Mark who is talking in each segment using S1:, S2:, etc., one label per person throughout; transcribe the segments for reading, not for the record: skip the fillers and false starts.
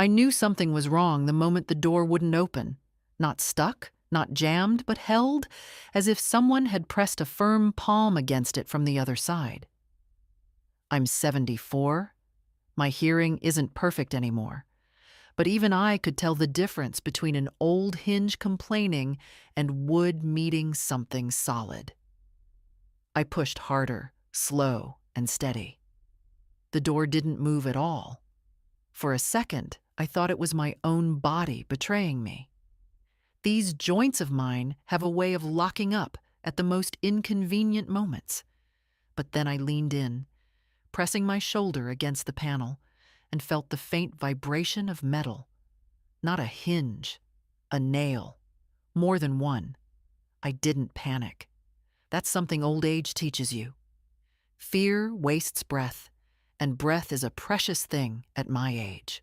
S1: I knew something was wrong the moment the door wouldn't open. Not stuck, not jammed, but held, as if someone had pressed a firm palm against it from the other side. I'm 74. My hearing isn't perfect anymore. But even I could tell the difference between an old hinge complaining and wood meeting something solid. I pushed harder, slow and steady. The door didn't move at all. For a second, I thought it was my own body betraying me. These joints of mine have a way of locking up at the most inconvenient moments. But then I leaned in, pressing my shoulder against the panel, and felt the faint vibration of metal. Not a hinge, a nail, more than one. I didn't panic. That's something old age teaches you. Fear wastes breath, and breath is a precious thing at my age.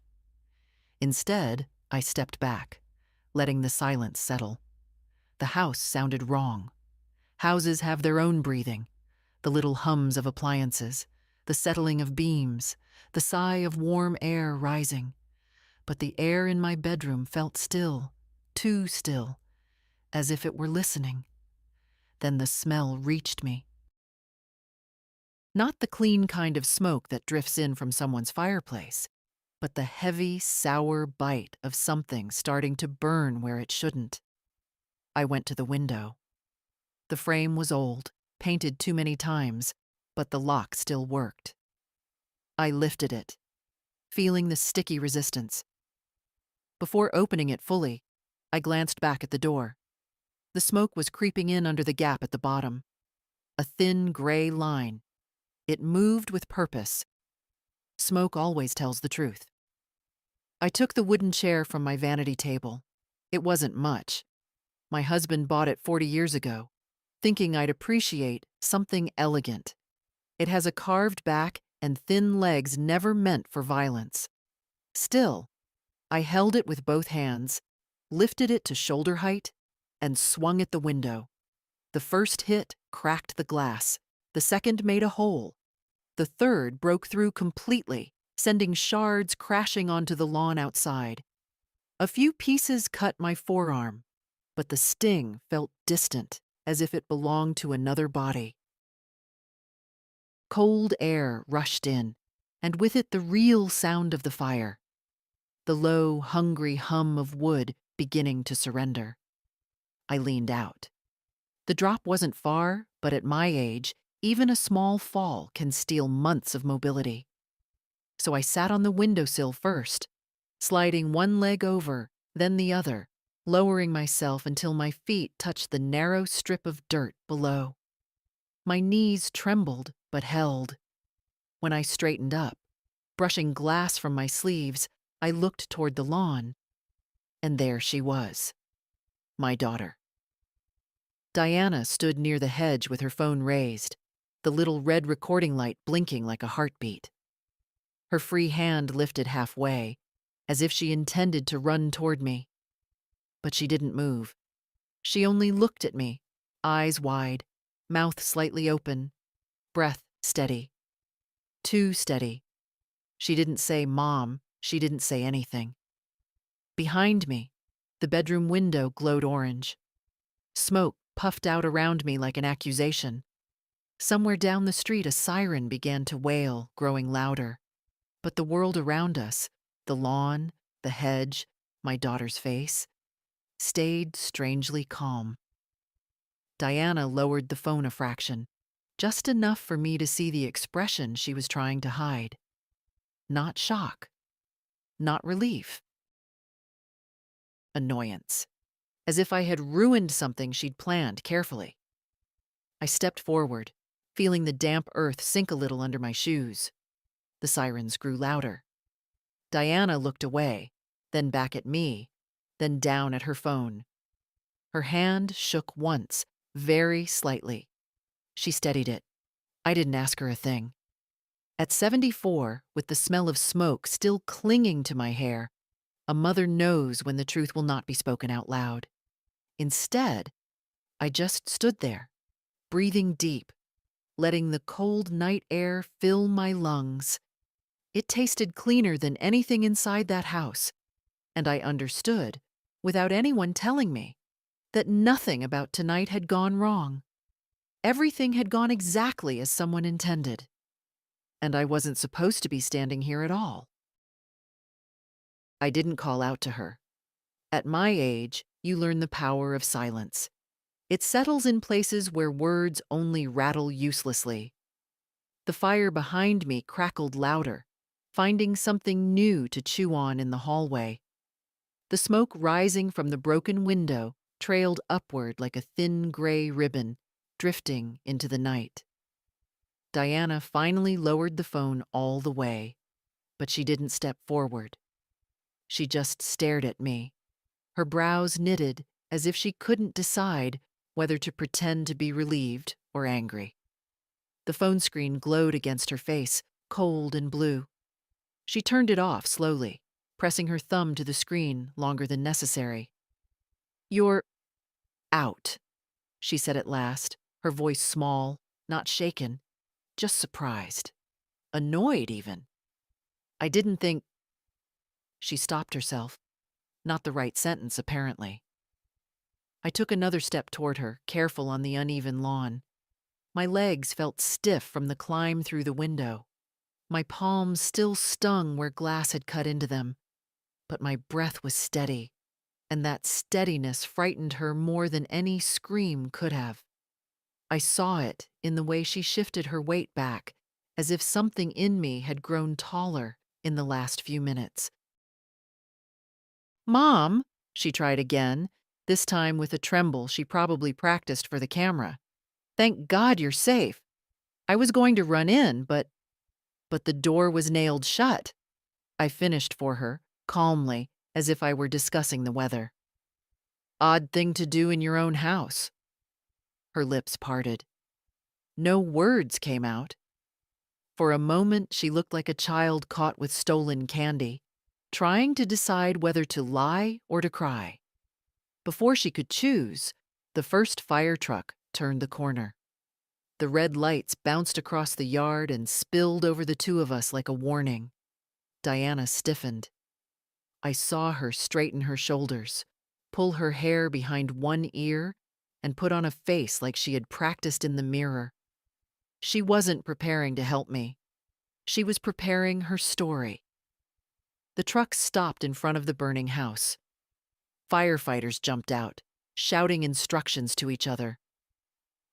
S1: Instead, I stepped back, letting the silence settle. The house sounded wrong. Houses have their own breathing, the little hums of appliances, the settling of beams, the sigh of warm air rising. But the air in my bedroom felt still, too still, as if it were listening. Then the smell reached me. Not the clean kind of smoke that drifts in from someone's fireplace, but the heavy, sour bite of something starting to burn where it shouldn't. I went to the window. The frame was old, painted too many times, but the lock still worked. I lifted it, feeling the sticky resistance. Before opening it fully, I glanced back at the door. The smoke was creeping in under the gap at the bottom. A thin gray line. It moved with purpose. Smoke always tells the truth. I took the wooden chair from my vanity table. It wasn't much. My husband bought it 40 years ago, thinking I'd appreciate something elegant. It has a carved back and thin legs never meant for violence. Still, I held it with both hands, lifted it to shoulder height, and swung at the window. The first hit cracked the glass. The second made a hole. The third broke through completely, sending shards crashing onto the lawn outside. A few pieces cut my forearm, but the sting felt distant, as if it belonged to another body. Cold air rushed in, and with it the real sound of the fire. The low, hungry hum of wood beginning to surrender. I leaned out. The drop wasn't far, but at my age, even a small fall can steal months of mobility. So I sat on the windowsill first, sliding one leg over, then the other, lowering myself until my feet touched the narrow strip of dirt below. My knees trembled but held. When I straightened up, brushing glass from my sleeves, I looked toward the lawn, and there she was, my daughter. Diana stood near the hedge with her phone raised, the little red recording light blinking like a heartbeat. Her free hand lifted halfway, as if she intended to run toward me. But she didn't move. She only looked at me, eyes wide, mouth slightly open, breath steady. Too steady. She didn't say "Mom," she didn't say anything. Behind me, the bedroom window glowed orange. Smoke puffed out around me like an accusation. Somewhere down the street a siren began to wail, growing louder. But the world around us, the lawn, the hedge, my daughter's face, stayed strangely calm. Diana lowered the phone a fraction, just enough for me to see the expression she was trying to hide. Not shock. Not relief. Annoyance. As if I had ruined something she'd planned carefully. I stepped forward, feeling the damp earth sink a little under my shoes. The sirens grew louder. Diana looked away, then back at me, then down at her phone. Her hand shook once, very slightly. She steadied it. I didn't ask her a thing. At 74, with the smell of smoke still clinging to my hair, a mother knows when the truth will not be spoken out loud. Instead, I just stood there, breathing deep, letting the cold night air fill my lungs. It tasted cleaner than anything inside that house, and I understood, without anyone telling me, that nothing about tonight had gone wrong. Everything had gone exactly as someone intended, and I wasn't supposed to be standing here at all. I didn't call out to her. At my age, you learn the power of silence. It settles in places where words only rattle uselessly. The fire behind me crackled louder, finding something new to chew on in the hallway. The smoke rising from the broken window trailed upward like a thin gray ribbon, drifting into the night. Diana finally lowered the phone all the way, but she didn't step forward. She just stared at me, her brows knitted as if she couldn't decide whether to pretend to be relieved or angry. The phone screen glowed against her face, cold and blue. She turned it off slowly, pressing her thumb to the screen longer than necessary. "You're out," she said at last, her voice small, not shaken, just surprised. Annoyed, even. I didn't think. She stopped herself. Not the right sentence, apparently. I took another step toward her, careful on the uneven lawn. My legs felt stiff from the climb through the window. My palms still stung where glass had cut into them, but my breath was steady, and that steadiness frightened her more than any scream could have. I saw it in the way she shifted her weight back, as if something in me had grown taller in the last few minutes. "Mom," she tried again, this time with a tremble she probably practiced for the camera. "Thank God you're safe. I was going to run in, but the door was nailed shut." I finished for her, calmly, as if I were discussing the weather. "Odd thing to do in your own house." Her lips parted. No words came out. For a moment, she looked like a child caught with stolen candy, trying to decide whether to lie or to cry. Before she could choose, the first fire truck turned the corner. The red lights bounced across the yard and spilled over the two of us like a warning. Diana stiffened. I saw her straighten her shoulders, pull her hair behind one ear, and put on a face like she had practiced in the mirror. She wasn't preparing to help me. She was preparing her story. The truck stopped in front of the burning house. Firefighters jumped out, shouting instructions to each other.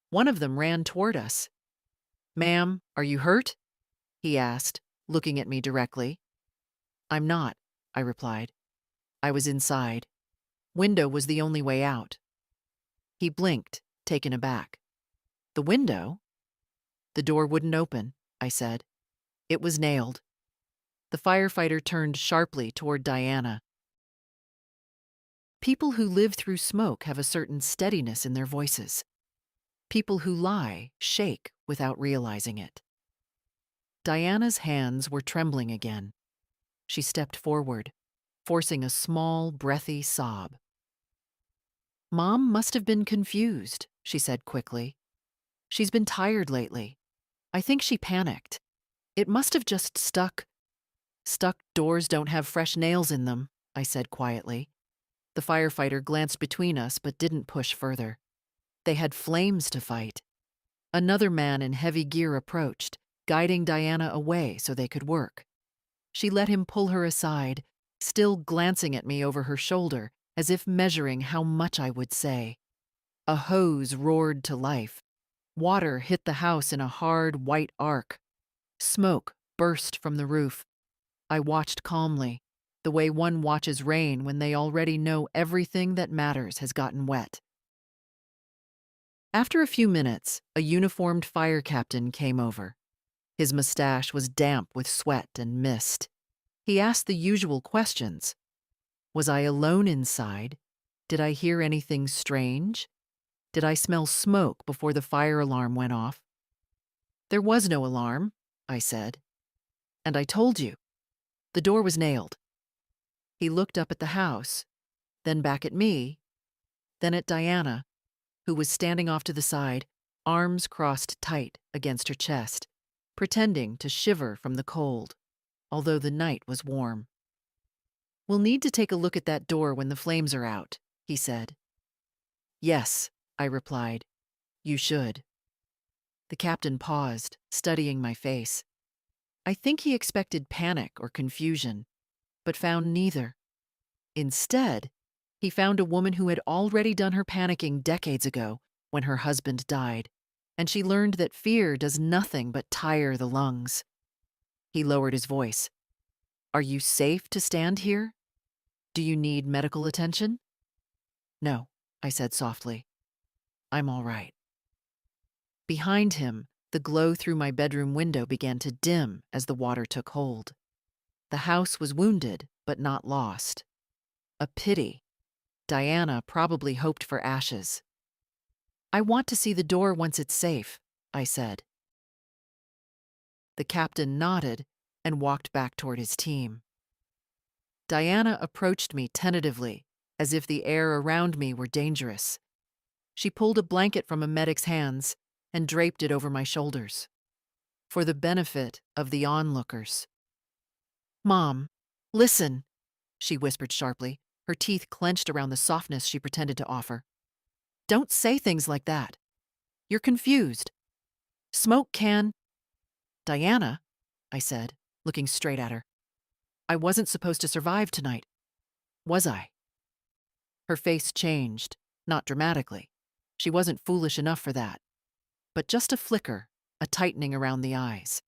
S1: One of them ran toward us. "Ma'am, are you hurt?" he asked, looking at me directly. "I'm not," I replied. I was inside. Window was the only way out. He blinked, taken aback. "The window?" "The door wouldn't open," I said. "It was nailed." The firefighter turned sharply toward Diana. People who live through smoke have a certain steadiness in their voices. People who lie shake without realizing it. Diana's hands were trembling again. She stepped forward, forcing a small, breathy sob. "Mom must have been confused," she said quickly. "She's been tired lately. I think she panicked. It must have just stuck." "Stuck doors don't have fresh nails in them," I said quietly. The firefighter glanced between us but didn't push further. They had flames to fight. Another man in heavy gear approached, guiding Diana away so they could work. She let him pull her aside, still glancing at me over her shoulder, as if measuring how much I would say. A hose roared to life. Water hit the house in a hard, white arc. Smoke burst from the roof. I watched calmly, the way one watches rain when they already know everything that matters has gotten wet. After a few minutes, a uniformed fire captain came over. His mustache was damp with sweat and mist. He asked the usual questions. Was I alone inside? Did I hear anything strange? Did I smell smoke before the fire alarm went off? "There was no alarm," I said. "And I told you. The door was nailed." He looked up at the house, then back at me, then at Diana, who was standing off to the side, arms crossed tight against her chest, pretending to shiver from the cold, although the night was warm. "We'll need to take a look at that door when the flames are out," he said. "Yes," I replied. "You should." The captain paused, studying my face. I think he expected panic or confusion, but found neither. Instead, he found a woman who had already done her panicking decades ago when her husband died, and she learned that fear does nothing but tire the lungs. He lowered his voice. "Are you safe to stand here? Do you need medical attention?" "No," I said softly. "I'm all right." Behind him, the glow through my bedroom window began to dim as the water took hold. The house was wounded, but not lost. A pity. Diana probably hoped for ashes. "I want to see the door once it's safe," I said. The captain nodded and walked back toward his team. Diana approached me tentatively, as if the air around me were dangerous. She pulled a blanket from a medic's hands and draped it over my shoulders, for the benefit of the onlookers. "Mom, listen," she whispered sharply, her teeth clenched around the softness she pretended to offer. "Don't say things like that. You're confused. Smoke can—" "Diana," I said, looking straight at her. "I wasn't supposed to survive tonight, was I?" Her face changed, not dramatically. She wasn't foolish enough for that. But just a flicker, a tightening around the eyes.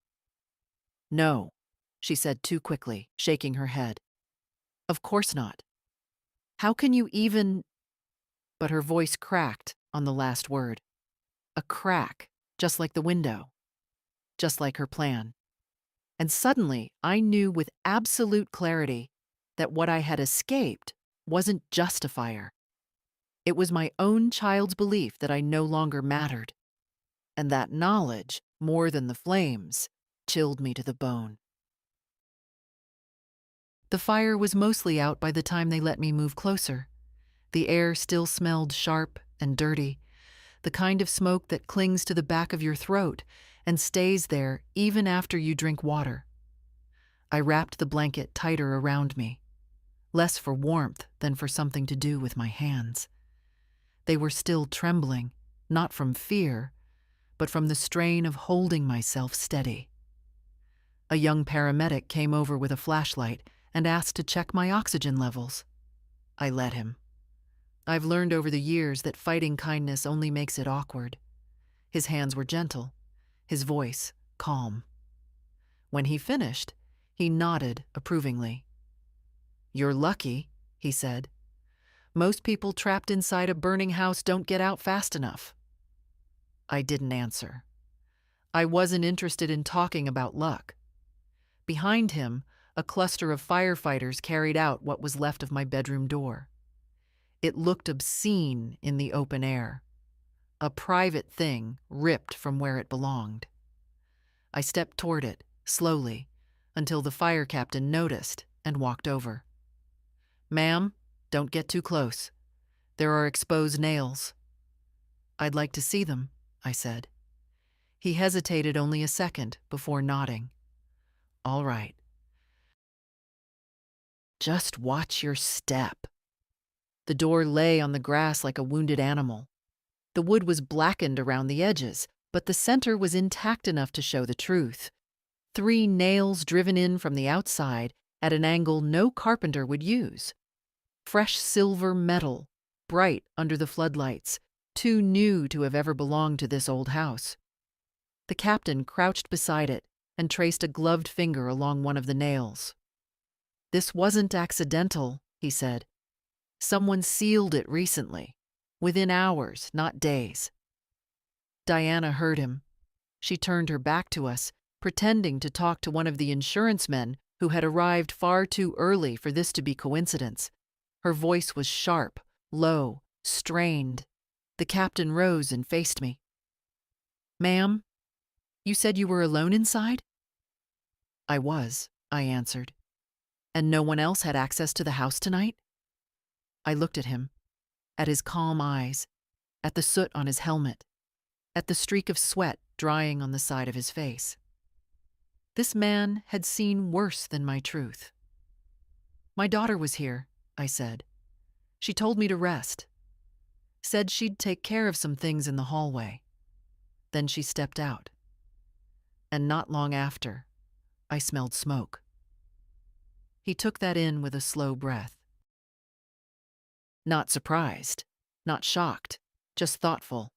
S1: "No," she said too quickly, shaking her head. "Of course not. How can you even—" But her voice cracked on the last word. A crack, just like the window. Just like her plan. And suddenly, I knew with absolute clarity that what I had escaped wasn't just a fire. It was my own child's belief that I no longer mattered. And that knowledge, more than the flames, chilled me to the bone. The fire was mostly out by the time they let me move closer. The air still smelled sharp and dirty, the kind of smoke that clings to the back of your throat and stays there even after you drink water. I wrapped the blanket tighter around me, less for warmth than for something to do with my hands. They were still trembling, not from fear, but from the strain of holding myself steady. A young paramedic came over with a flashlight and asked to check my oxygen levels. I let him. I've learned over the years that fighting kindness only makes it awkward. His hands were gentle, his voice calm. When he finished, he nodded approvingly. "You're lucky," he said. "Most people trapped inside a burning house don't get out fast enough." I didn't answer. I wasn't interested in talking about luck. Behind him, a cluster of firefighters carried out what was left of my bedroom door. It looked obscene in the open air. A private thing ripped from where it belonged. I stepped toward it, slowly, until the fire captain noticed and walked over. "Ma'am, don't get too close. There are exposed nails." "I'd like to see them," I said. He hesitated only a second before nodding. "All right." "Just watch your step." The door lay on the grass like a wounded animal. The wood was blackened around the edges, but the center was intact enough to show the truth. 3 nails driven in from the outside at an angle no carpenter would use. Fresh silver metal, bright under the floodlights, too new to have ever belonged to this old house. The captain crouched beside it and traced a gloved finger along one of the nails. "This wasn't accidental," he said. "Someone sealed it recently, within hours, not days." Diana heard him. She turned her back to us, pretending to talk to one of the insurance men who had arrived far too early for this to be coincidence. Her voice was sharp, low, strained. The captain rose and faced me. "Ma'am, you said you were alone inside?" "I was," I answered. "And no one else had access to the house tonight?" I looked at him, at his calm eyes, at the soot on his helmet, at the streak of sweat drying on the side of his face. This man had seen worse than my truth. "My daughter was here," I said. "She told me to rest. Said she'd take care of some things in the hallway. Then she stepped out. And not long after, I smelled smoke." He took that in with a slow breath. Not surprised, not shocked, just thoughtful.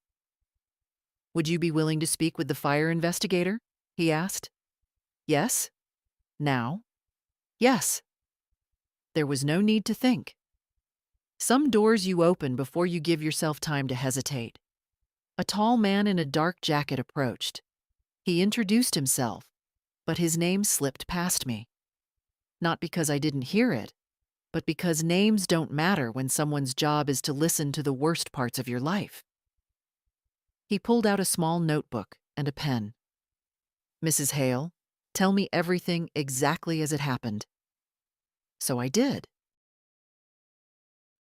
S1: "Would you be willing to speak with the fire investigator?" he asked. "Yes." "Now?" "Yes." There was no need to think. Some doors you open before you give yourself time to hesitate. A tall man in a dark jacket approached. He introduced himself, but his name slipped past me. Not because I didn't hear it, but because names don't matter when someone's job is to listen to the worst parts of your life. He pulled out a small notebook and a pen. "Mrs. Hale, tell me everything exactly as it happened." So I did.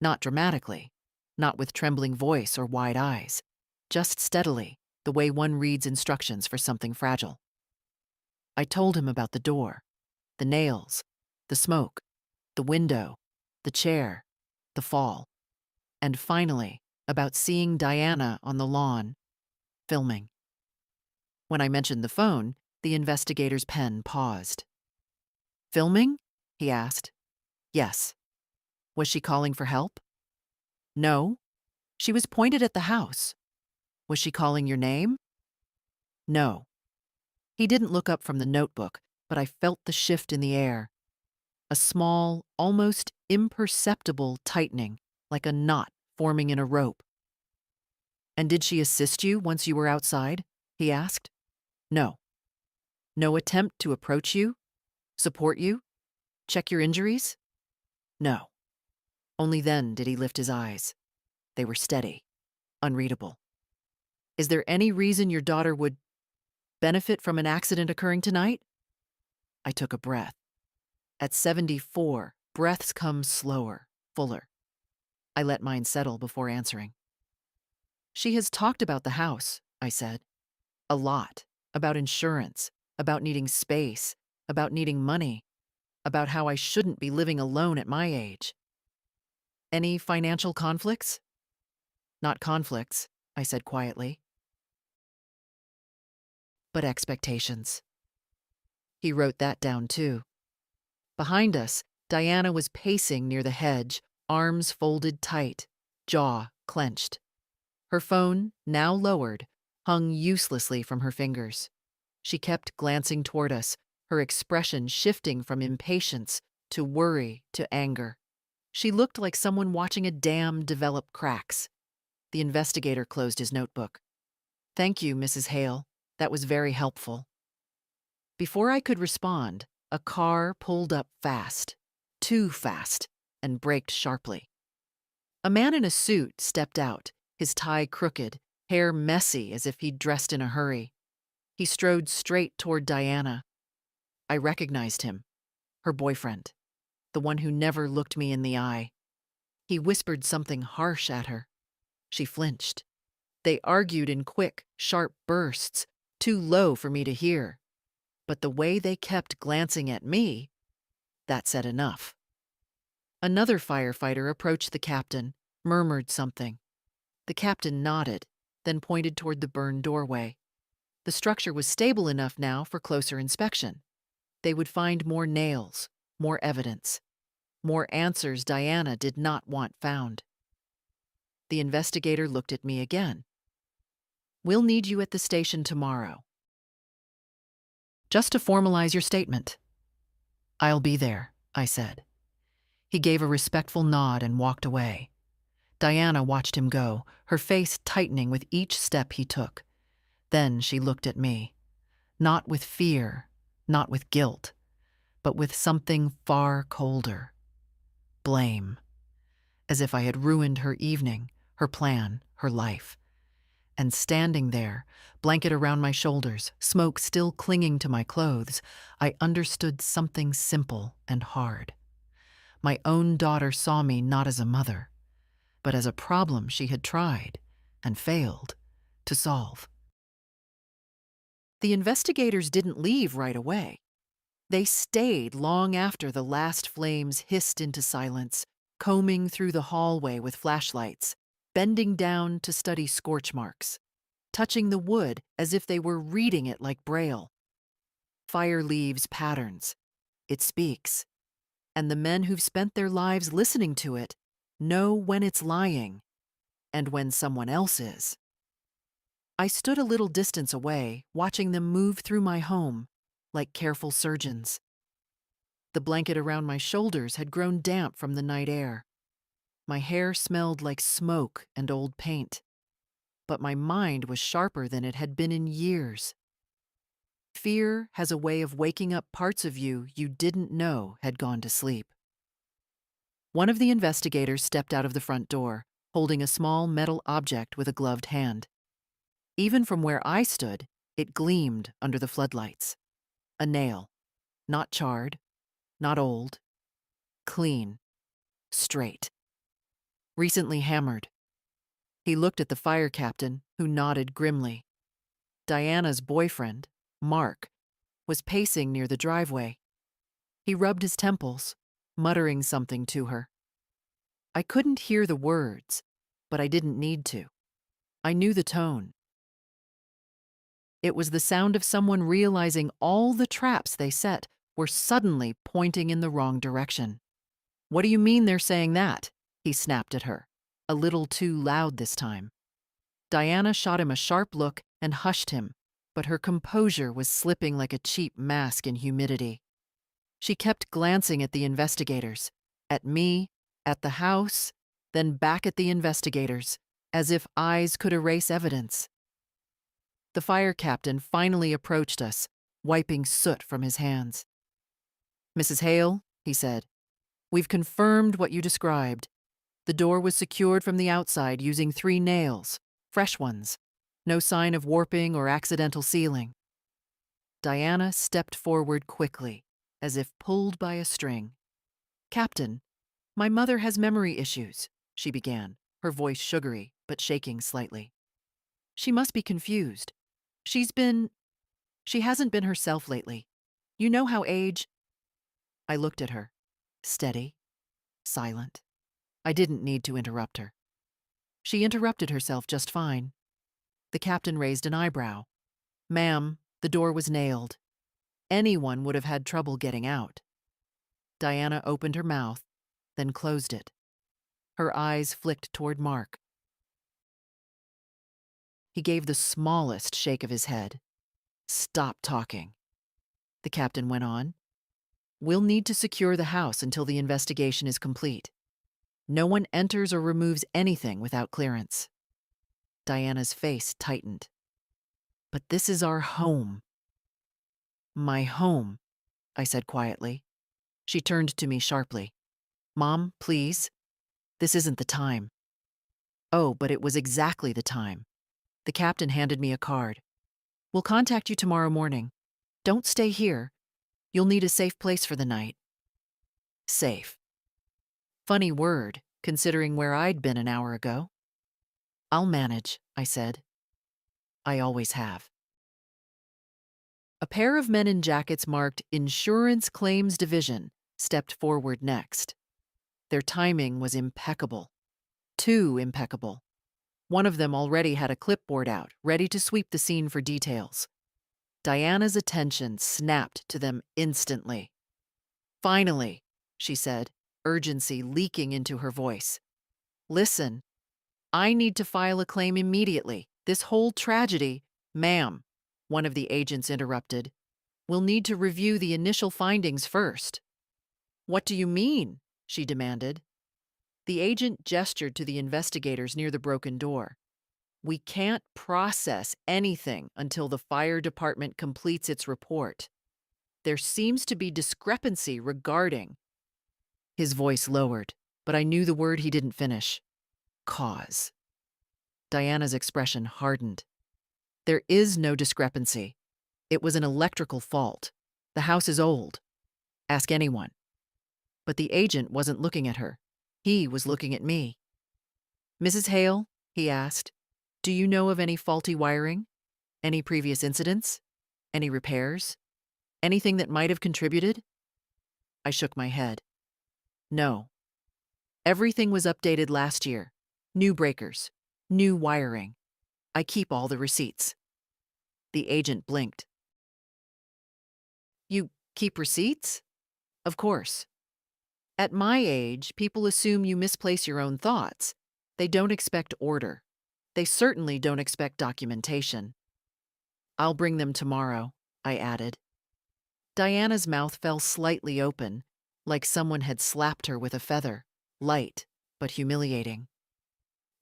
S1: Not dramatically, not with trembling voice or wide eyes, just steadily, the way one reads instructions for something fragile. I told him about the door, the nails, the smoke, the window, the chair, the fall, and finally, about seeing Diana on the lawn, filming. When I mentioned the phone, the investigator's pen paused. "Filming?" he asked. "Yes." "Was she calling for help?" "No. She was pointed at the house." "Was she calling your name?" "No." He didn't look up from the notebook, but I felt the shift in the air. A small, almost imperceptible tightening, like a knot forming in a rope. "And did she assist you once you were outside?" he asked. "No." "No attempt to approach you? Support you? Check your injuries?" "No." Only then did he lift his eyes. They were steady, unreadable. "Is there any reason your daughter would benefit from an accident occurring tonight?" I took a breath. At 74, breaths come slower, fuller. I let mine settle before answering. "She has talked about the house," I said. "A lot. About insurance, about needing space, about needing money, about how I shouldn't be living alone at my age." "Any financial conflicts?" "Not conflicts," I said quietly, "but expectations." He wrote that down too. Behind us, Diana was pacing near the hedge, arms folded tight, jaw clenched. Her phone, now lowered, hung uselessly from her fingers. She kept glancing toward us, her expression shifting from impatience to worry to anger. She looked like someone watching a dam develop cracks. The investigator closed his notebook. "Thank you, Mrs. Hale. That was very helpful." Before I could respond, a car pulled up fast, too fast, and braked sharply. A man in a suit stepped out, his tie crooked, hair messy as if he'd dressed in a hurry. He strode straight toward Diana. I recognized him, her boyfriend, the one who never looked me in the eye. He whispered something harsh at her. She flinched. They argued in quick, sharp bursts, too low for me to hear. But the way they kept glancing at me, that said enough. Another firefighter approached the captain, murmured something. The captain nodded, then pointed toward the burned doorway. The structure was stable enough now for closer inspection. They would find more nails, more evidence, more answers Diana did not want found. The investigator looked at me again. "We'll need you at the station tomorrow. Just to formalize your statement." "I'll be there," I said. He gave a respectful nod and walked away. Diana watched him go, her face tightening with each step he took. Then she looked at me, not with fear, not with guilt, but with something far colder. Blame. As if I had ruined her evening, her plan, her life. And standing there, blanket around my shoulders, smoke still clinging to my clothes, I understood something simple and hard. My own daughter saw me not as a mother, but as a problem she had tried, and failed, to solve. The investigators didn't leave right away. They stayed long after the last flames hissed into silence, combing through the hallway with flashlights, bending down to study scorch marks, touching the wood as if they were reading it like Braille. Fire leaves patterns. It speaks. And the men who've spent their lives listening to it know when it's lying and when someone else is. I stood a little distance away, watching them move through my home like careful surgeons. The blanket around my shoulders had grown damp from the night air. My hair smelled like smoke and old paint, but my mind was sharper than it had been in years. Fear has a way of waking up parts of you didn't know had gone to sleep. One of the investigators stepped out of the front door, holding a small metal object with a gloved hand. Even from where I stood, it gleamed under the floodlights. A nail, not charred, not old, clean, straight. Recently hammered. He looked at the fire captain, who nodded grimly. Diana's boyfriend, Mark, was pacing near the driveway. He rubbed his temples, muttering something to her. I couldn't hear the words, but I didn't need to. I knew the tone. It was the sound of someone realizing all the traps they set were suddenly pointing in the wrong direction. "What do you mean they're saying that?" he snapped at her, a little too loud this time. Diana shot him a sharp look and hushed him, but her composure was slipping like a cheap mask in humidity. She kept glancing at the investigators, at me, at the house, then back at the investigators, as if eyes could erase evidence. The fire captain finally approached us, wiping soot from his hands. "Mrs. Hale," he said, "we've confirmed what you described. The door was secured from the outside using 3 nails, fresh ones. No sign of warping or accidental sealing." Diana stepped forward quickly, as if pulled by a string. "Captain, my mother has memory issues," she began, her voice sugary but shaking slightly. "She must be confused. She hasn't been herself lately. You know how age—" I looked at her, steady, silent. I didn't need to interrupt her. She interrupted herself just fine. The captain raised an eyebrow. "Ma'am, the door was nailed. Anyone would have had trouble getting out." Diana opened her mouth, then closed it. Her eyes flicked toward Mark. He gave the smallest shake of his head. "Stop talking." The captain went on. "We'll need to secure the house until the investigation is complete. No one enters or removes anything without clearance." Diana's face tightened. "But this is our home." "My home," I said quietly. She turned to me sharply. "Mom, please. This isn't the time." Oh, but it was exactly the time. The captain handed me a card. "We'll contact you tomorrow morning. Don't stay here. You'll need a safe place for the night." Safe. Funny word, considering where I'd been an hour ago. "I'll manage," I said. I always have. A pair of men in jackets marked Insurance Claims Division stepped forward next. Their timing was impeccable. Too impeccable. One of them already had a clipboard out, ready to sweep the scene for details. Diana's attention snapped to them instantly. "Finally," she said, urgency leaking into her voice. "Listen, I need to file a claim immediately. This whole tragedy—" "Ma'am," one of the agents interrupted, "we'll need to review the initial findings first." "What do you mean?" she demanded. The agent gestured to the investigators near the broken door. "We can't process anything until the fire department completes its report. There seems to be discrepancy regarding—" His voice lowered, but I knew the word he didn't finish. "Cause." Diana's expression hardened. "There is no discrepancy. It was an electrical fault. The house is old. Ask anyone." But the agent wasn't looking at her. He was looking at me. "Mrs. Hale," he asked, "do you know of any faulty wiring? Any previous incidents? Any repairs?" Anything that might have contributed? I shook my head. No. Everything was updated last year. New breakers. New wiring. I keep all the receipts. The agent blinked. You keep receipts? Of course. At my age, people assume you misplace your own thoughts. They don't expect order. They certainly don't expect documentation. I'll bring them tomorrow, I added. Diana's mouth fell slightly open, like someone had slapped her with a feather, light but humiliating.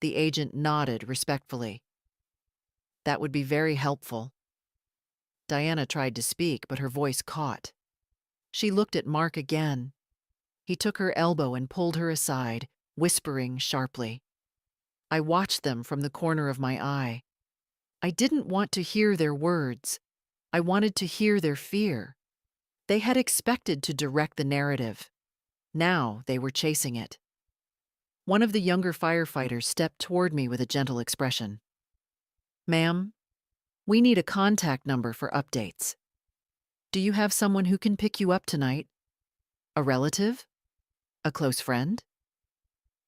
S1: The agent nodded respectfully. That would be very helpful. Diana tried to speak, but her voice caught. She looked at Mark again. He took her elbow and pulled her aside, whispering sharply. I watched them from the corner of my eye. I didn't want to hear their words. I wanted to hear their fear. They had expected to direct the narrative. Now they were chasing it. One of the younger firefighters stepped toward me with a gentle expression. Ma'am, we need a contact number for updates. Do you have someone who can pick you up tonight? A relative? A close friend?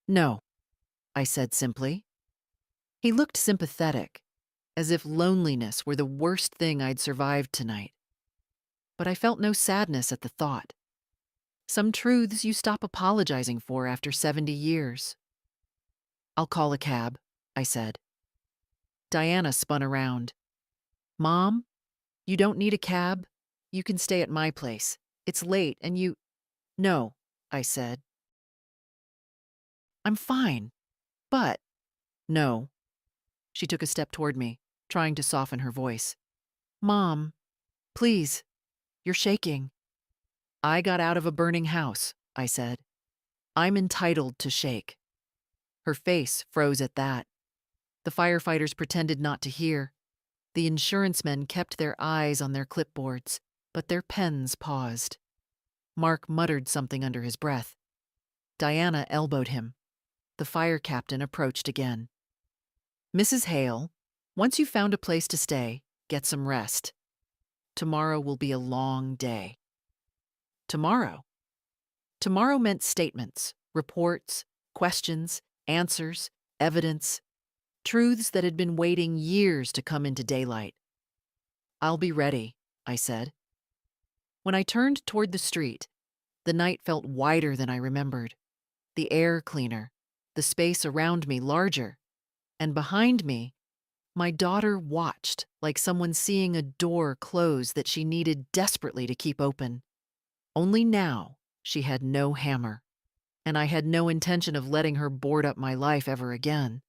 S1: No, I said simply. He looked sympathetic, as if loneliness were the worst thing I'd survived tonight. But I felt no sadness at the thought. Some truths you stop apologizing for after 70 years. I'll call a cab, I said. Diana spun around. Mom, you don't need a cab. You can stay at my place. It's late and you... No, I said. I'm fine, but... No. She took a step toward me, trying to soften her voice. Mom, please, you're shaking. I got out of a burning house, I said. I'm entitled to shake. Her face froze at that. The firefighters pretended not to hear. The insurance men kept their eyes on their clipboards, but their pens paused. Mark muttered something under his breath. Diana elbowed him. The fire captain approached again. Mrs. Hale, once you've found a place to stay, get some rest. Tomorrow will be a long day. Tomorrow? Tomorrow meant statements, reports, questions, answers, evidence, truths that had been waiting years to come into daylight. I'll be ready, I said. When I turned toward the street, the night felt wider than I remembered, the air cleaner, the space around me larger, and behind me, my daughter watched like someone seeing a door close that she needed desperately to keep open. Only now she had no hammer, and I had no intention of letting her board up my life ever again.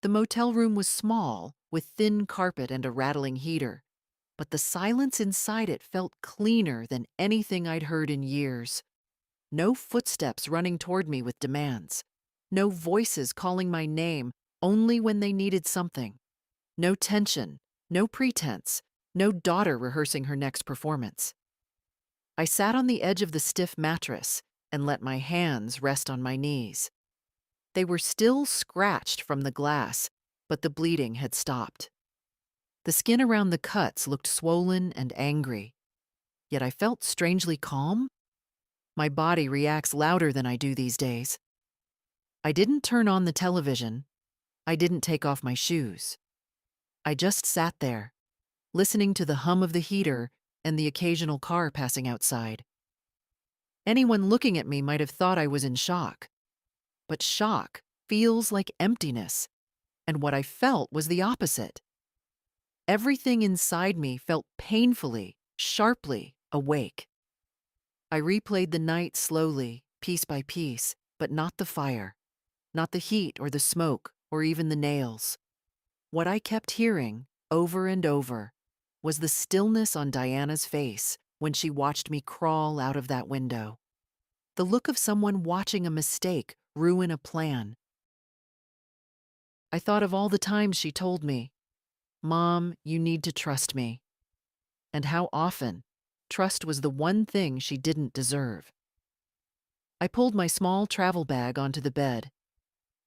S1: The motel room was small, with thin carpet and a rattling heater, but the silence inside it felt cleaner than anything I'd heard in years. No footsteps running toward me with demands. No voices calling my name only when they needed something. No tension, no pretense, no daughter rehearsing her next performance. I sat on the edge of the stiff mattress and let my hands rest on my knees. They were still scratched from the glass, but the bleeding had stopped. The skin around the cuts looked swollen and angry, yet I felt strangely calm. My body reacts louder than I do these days. I didn't turn on the television. I didn't take off my shoes. I just sat there, listening to the hum of the heater and the occasional car passing outside. Anyone looking at me might have thought I was in shock. But shock feels like emptiness, and what I felt was the opposite. Everything inside me felt painfully, sharply awake. I replayed the night slowly, piece by piece, but not the fire, not the heat or the smoke or even the nails. What I kept hearing, over and over, was the stillness on Diana's face when she watched me crawl out of that window. The look of someone watching a mistake ruin a plan. I thought of all the times she told me, "Mom, you need to trust me," and how often trust was the one thing she didn't deserve. I pulled my small travel bag onto the bed.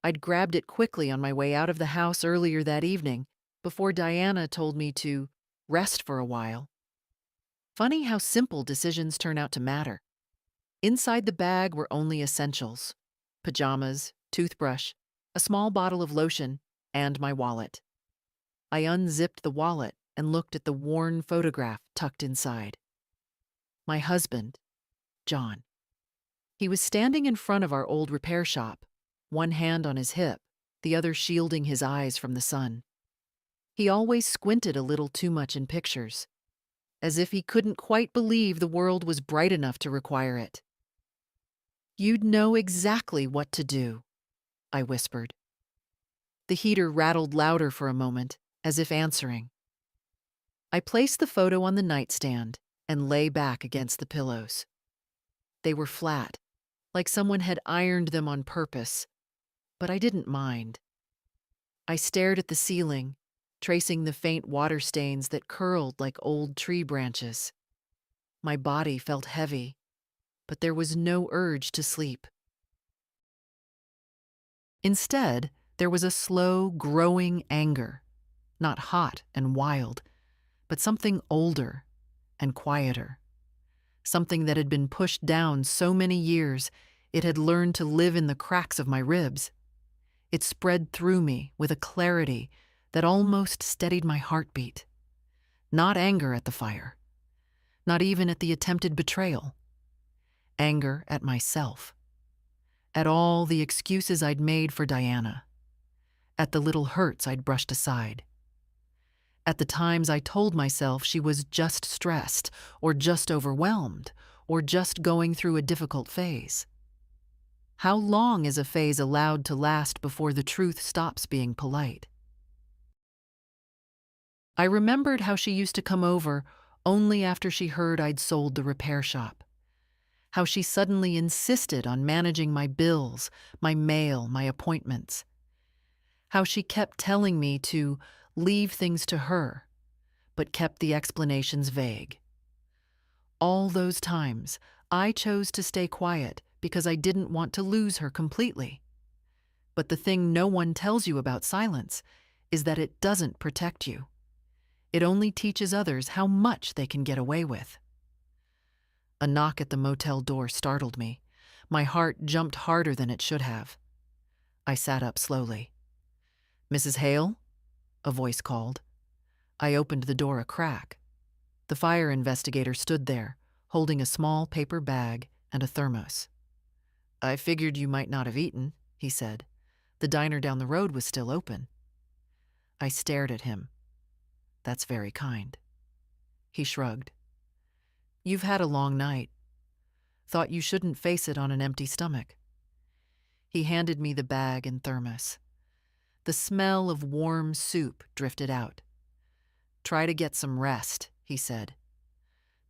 S1: I'd grabbed it quickly on my way out of the house earlier that evening, before Diana told me to rest for a while. Funny how simple decisions turn out to matter. Inside the bag were only essentials: pajamas, toothbrush, a small bottle of lotion, and my wallet. I unzipped the wallet and looked at the worn photograph tucked inside. My husband, John. He was standing in front of our old repair shop, one hand on his hip, the other shielding his eyes from the sun. He always squinted a little too much in pictures, as if he couldn't quite believe the world was bright enough to require it. "You'd know exactly what to do," I whispered. The heater rattled louder for a moment, as if answering. I placed the photo on the nightstand and lay back against the pillows. They were flat, like someone had ironed them on purpose, but I didn't mind. I stared at the ceiling, tracing the faint water stains that curled like old tree branches. My body felt heavy, but there was no urge to sleep. Instead, there was a slow, growing anger, not hot and wild, but something older and quieter. Something that had been pushed down so many years it had learned to live in the cracks of my ribs. It spread through me with a clarity that almost steadied my heartbeat. Not anger at the fire, not even at the attempted betrayal. Anger at myself, at all the excuses I'd made for Diana, at the little hurts I'd brushed aside, at the times I told myself she was just stressed, or just overwhelmed, or just going through a difficult phase. How long is a phase allowed to last before the truth stops being polite? I remembered how she used to come over only after she heard I'd sold the repair shop. How she suddenly insisted on managing my bills, my mail, my appointments. How she kept telling me to leave things to her, but kept the explanations vague. All those times, I chose to stay quiet because I didn't want to lose her completely. But the thing no one tells you about silence is that it doesn't protect you. It only teaches others how much they can get away with. A knock at the motel door startled me. My heart jumped harder than it should have. I sat up slowly. "Mrs. Hale?" a voice called. I opened the door a crack. The fire investigator stood there, holding a small paper bag and a thermos. "I figured you might not have eaten," he said. "The diner down the road was still open." I stared at him. "That's very kind." He shrugged. "You've had a long night. Thought you shouldn't face it on an empty stomach." He handed me the bag and thermos. The smell of warm soup drifted out. "Try to get some rest," he said.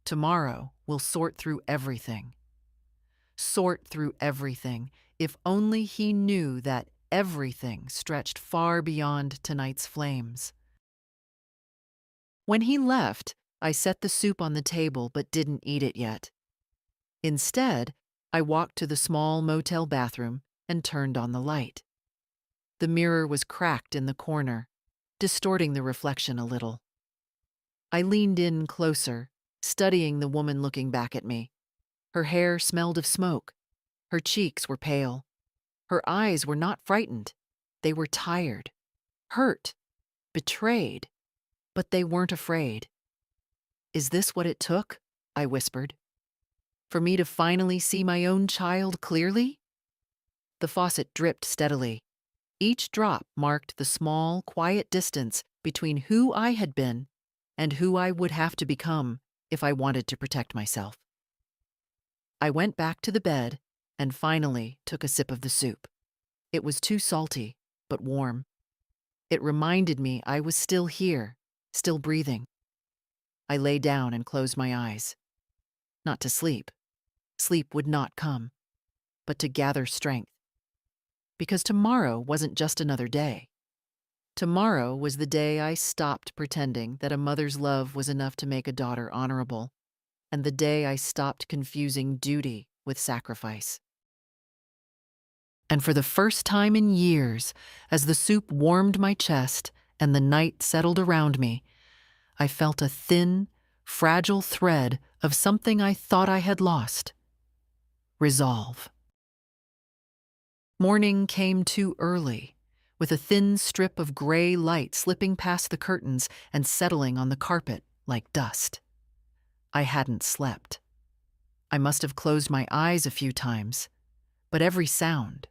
S1: "Tomorrow we'll sort through everything." Sort through everything. If only he knew that everything stretched far beyond tonight's flames. When he left, I set the soup on the table but didn't eat it yet. Instead, I walked to the small motel bathroom and turned on the light. The mirror was cracked in the corner, distorting the reflection a little. I leaned in closer, studying the woman looking back at me. Her hair smelled of smoke. Her cheeks were pale. Her eyes were not frightened. They were tired, hurt, betrayed, but they weren't afraid. "Is this what it took?" I whispered. "For me to finally see my own child clearly?" The faucet dripped steadily. Each drop marked the small, quiet distance between who I had been and who I would have to become if I wanted to protect myself. I went back to the bed and finally took a sip of the soup. It was too salty, but warm. It reminded me I was still here, still breathing. I lay down and closed my eyes. Not to sleep. Sleep would not come, but to gather strength. Because tomorrow wasn't just another day. Tomorrow was the day I stopped pretending that a mother's love was enough to make a daughter honorable, and the day I stopped confusing duty with sacrifice. And for the first time in years, as the soup warmed my chest and the night settled around me, I felt a thin, fragile thread of something I thought I had lost. Resolve. Morning came too early, with a thin strip of gray light slipping past the curtains and settling on the carpet like dust. I hadn't slept. I must have closed my eyes a few times, but every sound,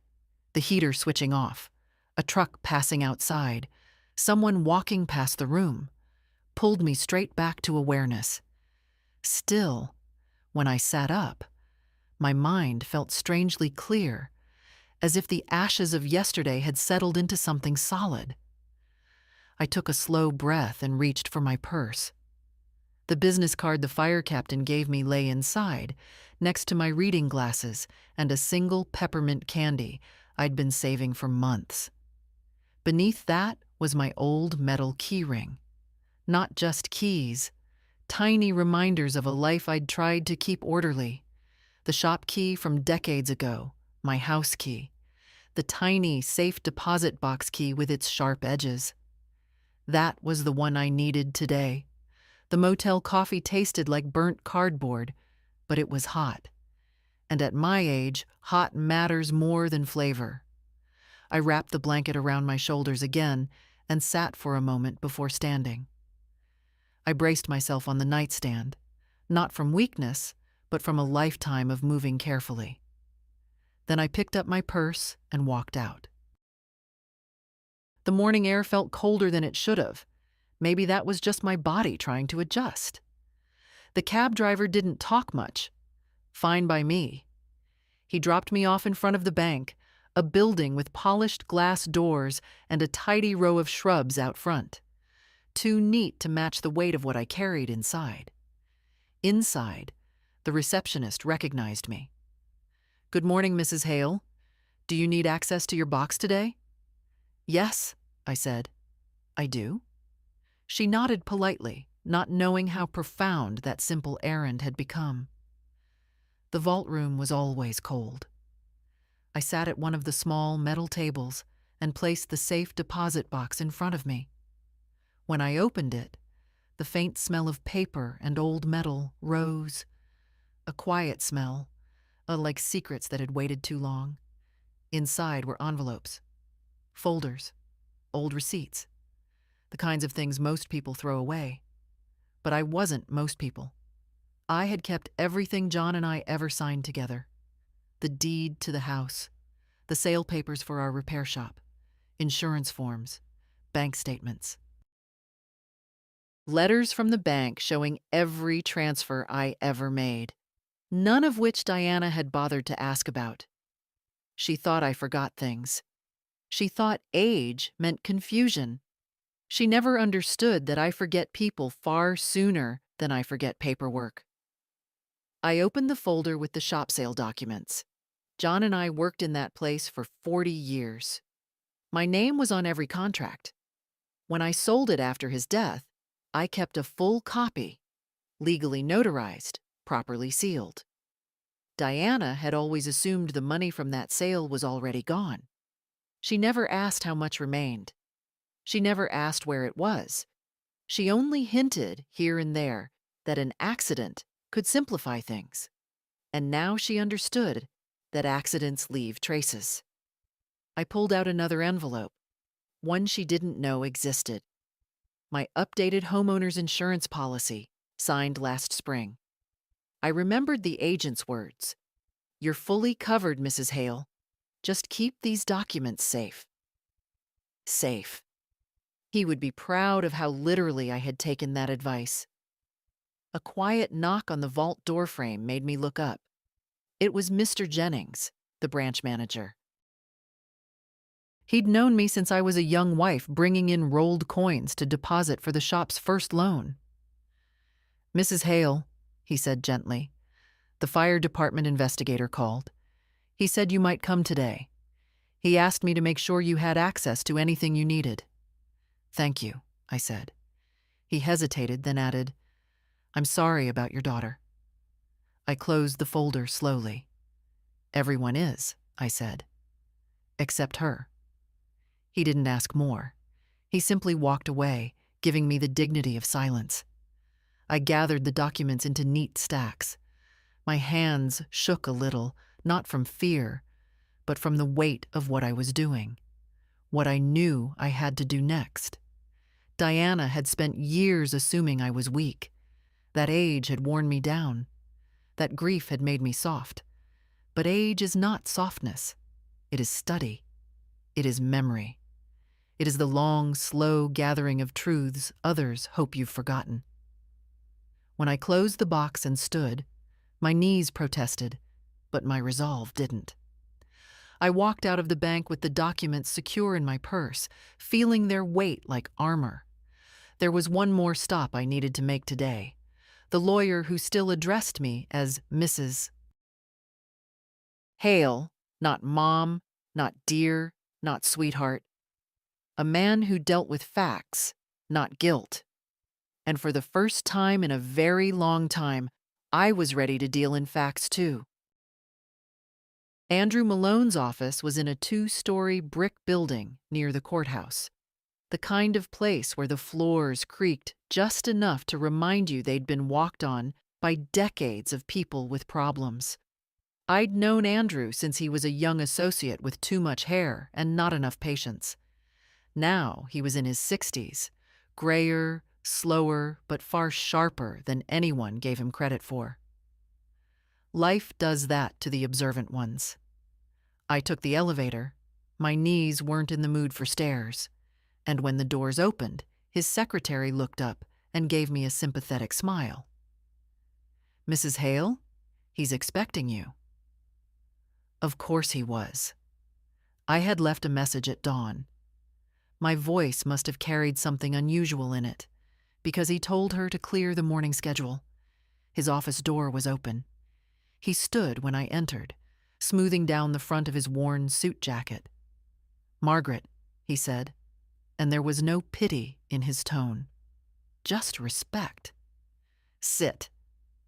S1: the heater switching off, a truck passing outside, someone walking past the room, pulled me straight back to awareness. Still, when I sat up, my mind felt strangely clear, as if the ashes of yesterday had settled into something solid. I took a slow breath and reached for my purse. The business card the fire captain gave me lay inside, next to my reading glasses and a single peppermint candy I'd been saving for months. Beneath that was my old metal keyring. Not just keys, tiny reminders of a life I'd tried to keep orderly. The shop key from decades ago, my house key, the tiny safe deposit box key with its sharp edges. That was the one I needed today. The motel coffee tasted like burnt cardboard, but it was hot. And at my age, hot matters more than flavor. I wrapped the blanket around my shoulders again and sat for a moment before standing. I braced myself on the nightstand, not from weakness, but from a lifetime of moving carefully. Then I picked up my purse and walked out. The morning air felt colder than it should have. Maybe that was just my body trying to adjust. The cab driver didn't talk much. Fine by me. He dropped me off in front of the bank, a building with polished glass doors and a tidy row of shrubs out front. Too neat to match the weight of what I carried inside. Inside, the receptionist recognized me. "Good morning, Mrs. Hale. Do you need access to your box today?" "Yes," I said. "I do?" She nodded politely, not knowing how profound that simple errand had become. The vault room was always cold. I sat at one of the small metal tables and placed the safe deposit box in front of me. When I opened it, the faint smell of paper and old metal rose. A quiet smell, like secrets that had waited too long. Inside were envelopes, folders, old receipts, the kinds of things most people throw away. But I wasn't most people. I had kept everything John and I ever signed together. The deed to the house, the sale papers for our repair shop, insurance forms, bank statements. Letters from the bank showing every transfer I ever made, none of which Diana had bothered to ask about. She thought I forgot things. She thought age meant confusion. She never understood that I forget people far sooner than I forget paperwork. I opened the folder with the shop sale documents. John and I worked in that place for 40 years. My name was on every contract. When I sold it after his death, I kept a full copy, legally notarized, properly sealed. Diana had always assumed the money from that sale was already gone. She never asked how much remained. She never asked where it was. She only hinted here and there that an accident could simplify things. And now she understood that accidents leave traces. I pulled out another envelope, one she didn't know existed. My updated homeowner's insurance policy, signed last spring. I remembered the agent's words. "You're fully covered, Mrs. Hale. Just keep these documents safe." Safe. He would be proud of how literally I had taken that advice. A quiet knock on the vault doorframe made me look up. It was Mr. Jennings, the branch manager. He'd known me since I was a young wife bringing in rolled coins to deposit for the shop's first loan. "Mrs. Hale," he said gently. "The fire department investigator called. He said you might come today. He asked me to make sure you had access to anything you needed." "Thank you," I said. He hesitated, then added, "I'm sorry about your daughter." I closed the folder slowly. "Everyone is," I said. "Except her." He didn't ask more. He simply walked away, giving me the dignity of silence. I gathered the documents into neat stacks. My hands shook a little, not from fear, but from the weight of what I was doing, what I knew I had to do next. Diana had spent years assuming I was weak. That age had worn me down. That grief had made me soft. But age is not softness. It is study. It is memory. It is the long, slow gathering of truths others hope you've forgotten. When I closed the box and stood, my knees protested, but my resolve didn't. I walked out of the bank with the documents secure in my purse, feeling their weight like armor. There was one more stop I needed to make today. The lawyer who still addressed me as Mrs. Hale, not Mom, not dear, not sweetheart. A man who dealt with facts, not guilt. And for the first time in a very long time, I was ready to deal in facts too. Andrew Malone's office was in a 2-story brick building near the courthouse, the kind of place where the floors creaked just enough to remind you they'd been walked on by decades of people with problems. I'd known Andrew since he was a young associate with too much hair and not enough patience. Now he was in his 60s, grayer, slower, but far sharper than anyone gave him credit for. Life does that to the observant ones. I took the elevator. My knees weren't in the mood for stairs. And when the doors opened, his secretary looked up and gave me a sympathetic smile. "Mrs. Hale, he's expecting you." Of course he was. I had left a message at dawn. My voice must have carried something unusual in it, because he told her to clear the morning schedule. His office door was open. He stood when I entered, smoothing down the front of his worn suit jacket. "Margaret," he said, and there was no pity in his tone, just respect. "Sit.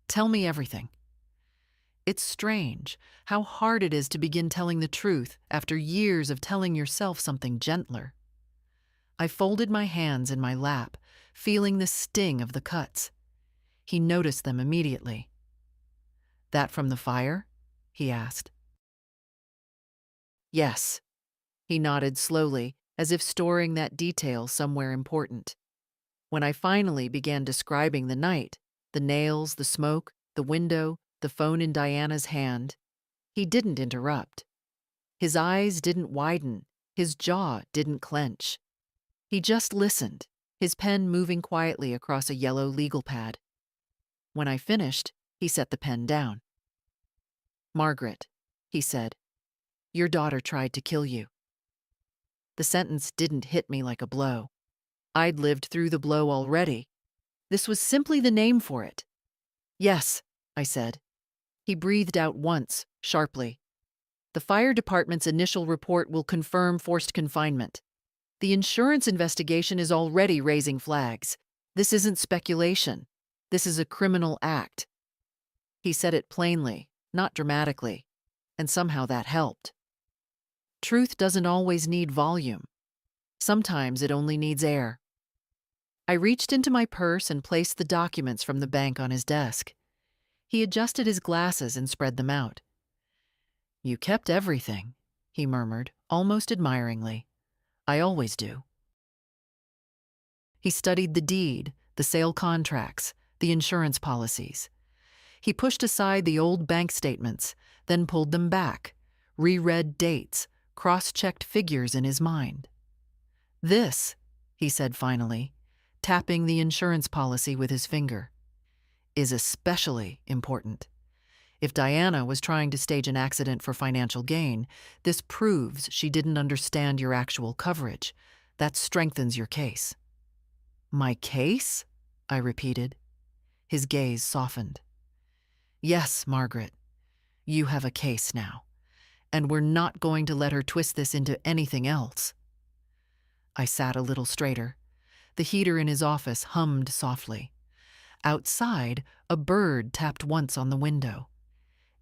S1: Tell me everything." It's strange how hard it is to begin telling the truth after years of telling yourself something gentler. I folded my hands in my lap, feeling the sting of the cuts. He noticed them immediately. "That from the fire?" he asked. "Yes." He nodded slowly, as if storing that detail somewhere important. When I finally began describing the night, the nails, the smoke, the window, the phone in Diana's hand, he didn't interrupt. His eyes didn't widen, his jaw didn't clench. He just listened, his pen moving quietly across a yellow legal pad. When I finished, he set the pen down. "Margaret," he said, "your daughter tried to kill you." The sentence didn't hit me like a blow. I'd lived through the blow already. This was simply the name for it. "Yes," I said. He breathed out once, sharply. "The fire department's initial report will confirm forced confinement. The insurance investigation is already raising flags. This isn't speculation. This is a criminal act." He said it plainly, not dramatically, and somehow that helped. Truth doesn't always need volume. Sometimes it only needs air. I reached into my purse and placed the documents from the bank on his desk. He adjusted his glasses and spread them out. "You kept everything," he murmured, almost admiringly. "I always do." He studied the deed, the sale contracts, the insurance policies. He pushed aside the old bank statements, then pulled them back, reread dates, cross-checked figures in his mind. "This," he said finally, tapping the insurance policy with his finger, "is especially important. If Diana was trying to stage an accident for financial gain, this proves she didn't understand your actual coverage. That strengthens your case." "My case?" I repeated. His gaze softened. "Yes, Margaret, you have a case now, and we're not going to let her twist this into anything else." I sat a little straighter. The heater in his office hummed softly. Outside, a bird tapped once on the window.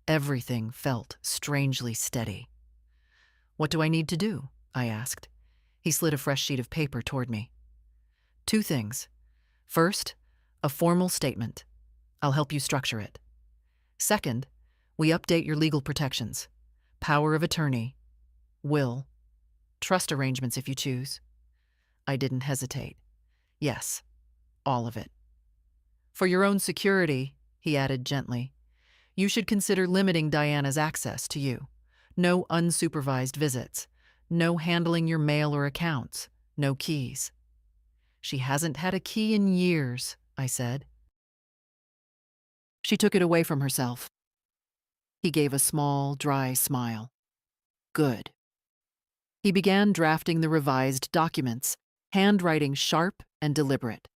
S1: Everything felt strangely steady. "What do I need to do?" I asked. He slid a fresh sheet of paper toward me. "2 things. First, A formal statement. I'll help you structure it. Second, we update your legal protections. Power of attorney, will, trust arrangements if you choose. I didn't hesitate. Yes, all of it. For your own security, he added gently, you should consider limiting Diana's access to you. No unsupervised visits. No handling your mail or accounts. No keys. She hasn't had a key in years, I said. She took it away from herself. He gave a small, dry smile. Good. He began drafting the revised documents, handwriting sharp and deliberate.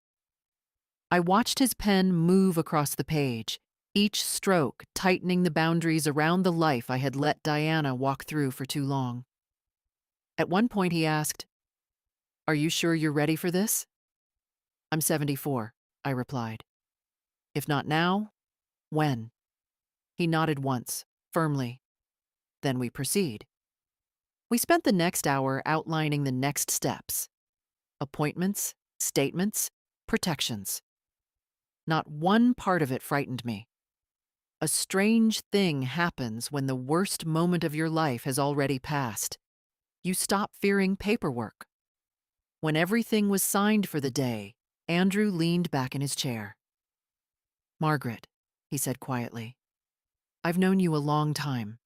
S1: I watched his pen move across the page, each stroke tightening the boundaries around the life I had let Diana walk through for too long. At one point he asked, "Are you sure you're ready for this?" "I'm 74, I replied. "If not now, when?" He nodded once, firmly. "Then we proceed." We spent the next hour outlining the next steps. Appointments, statements, protections. Not one part of it frightened me. A strange thing happens when the worst moment of your life has already passed. You stop fearing paperwork. When everything was signed for the day, Andrew leaned back in his chair. "Margaret," he said quietly, "I've known you a long time.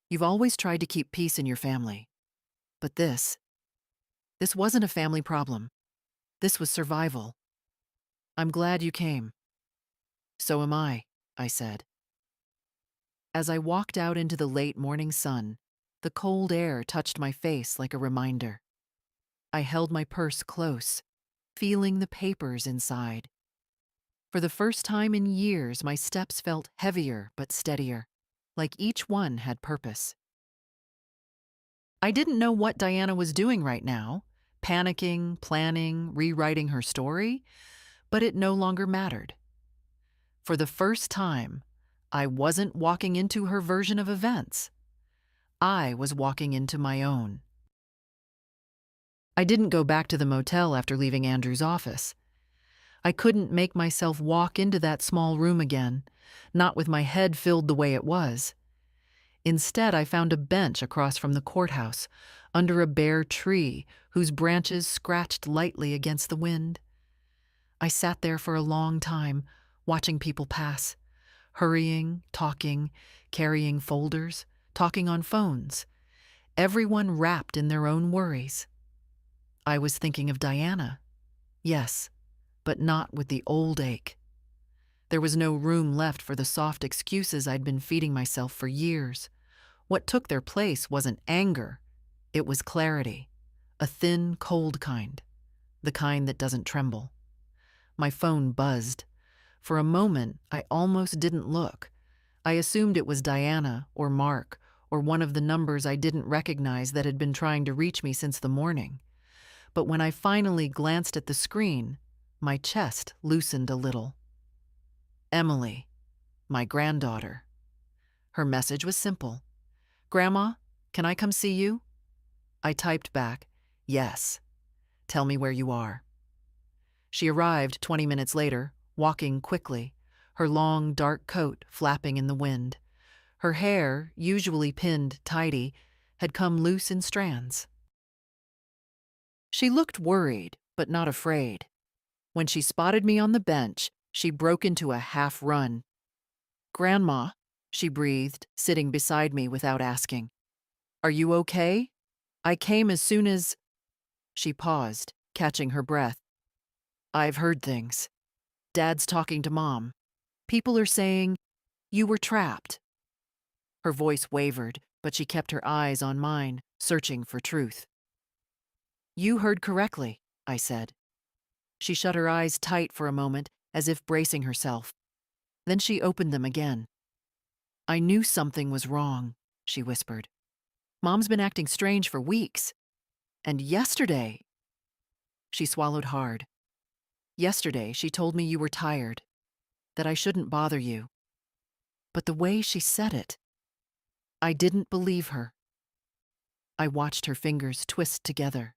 S1: You've always tried to keep peace in your family. But this wasn't a family problem. This was survival. I'm glad you came." "So am I said. As I walked out into the late morning sun, the cold air touched my face like a reminder. I held my purse close, feeling the papers inside. For the first time in years, my steps felt heavier but steadier, like each one had purpose. I didn't know what Diana was doing right now, panicking, planning, rewriting her story, but it no longer mattered. For the first time, I wasn't walking into her version of events. I was walking into my own. I didn't go back to the motel after leaving Andrew's office. I couldn't make myself walk into that small room again, not with my head filled the way it was. Instead, I found a bench across from the courthouse, under a bare tree whose branches scratched lightly against the wind. I sat there for a long time, watching people pass, hurrying, talking, carrying folders, talking on phones, everyone wrapped in their own worries. I was thinking of Diana, yes, but not with the old ache. There was no room left for the soft excuses I'd been feeding myself for years. What took their place wasn't anger, it was clarity, a thin, cold kind, the kind that doesn't tremble. My phone buzzed. For a moment, I almost didn't look. I assumed it was Diana or Mark or one of the numbers I didn't recognize that had been trying to reach me since the morning. But when I finally glanced at the screen, my chest loosened a little. Emily, my granddaughter. Her message was simple. "Grandma, can I come see you?" I typed back, "Yes. Tell me where you are." She arrived 20 minutes later, walking quickly, her long, dark coat flapping in the wind. Her hair, usually pinned tidy, had come loose in strands. She looked worried, but not afraid. When she spotted me on the bench, she broke into a half run. "Grandma," she breathed, sitting beside me without asking. "Are you okay? I came as soon as—" She paused, catching her breath. "I've heard things. Dad's talking to Mom. People are saying you were trapped." Her voice wavered, but she kept her eyes on mine, searching for truth. "You heard correctly," I said. She shut her eyes tight for a moment, as if bracing herself. Then she opened them again. "I knew something was wrong," she whispered. "Mom's been acting strange for weeks. And yesterday—" She swallowed hard. "Yesterday, she told me you were tired, that I shouldn't bother you." But the way she said it, I didn't believe her. I watched her fingers twist together,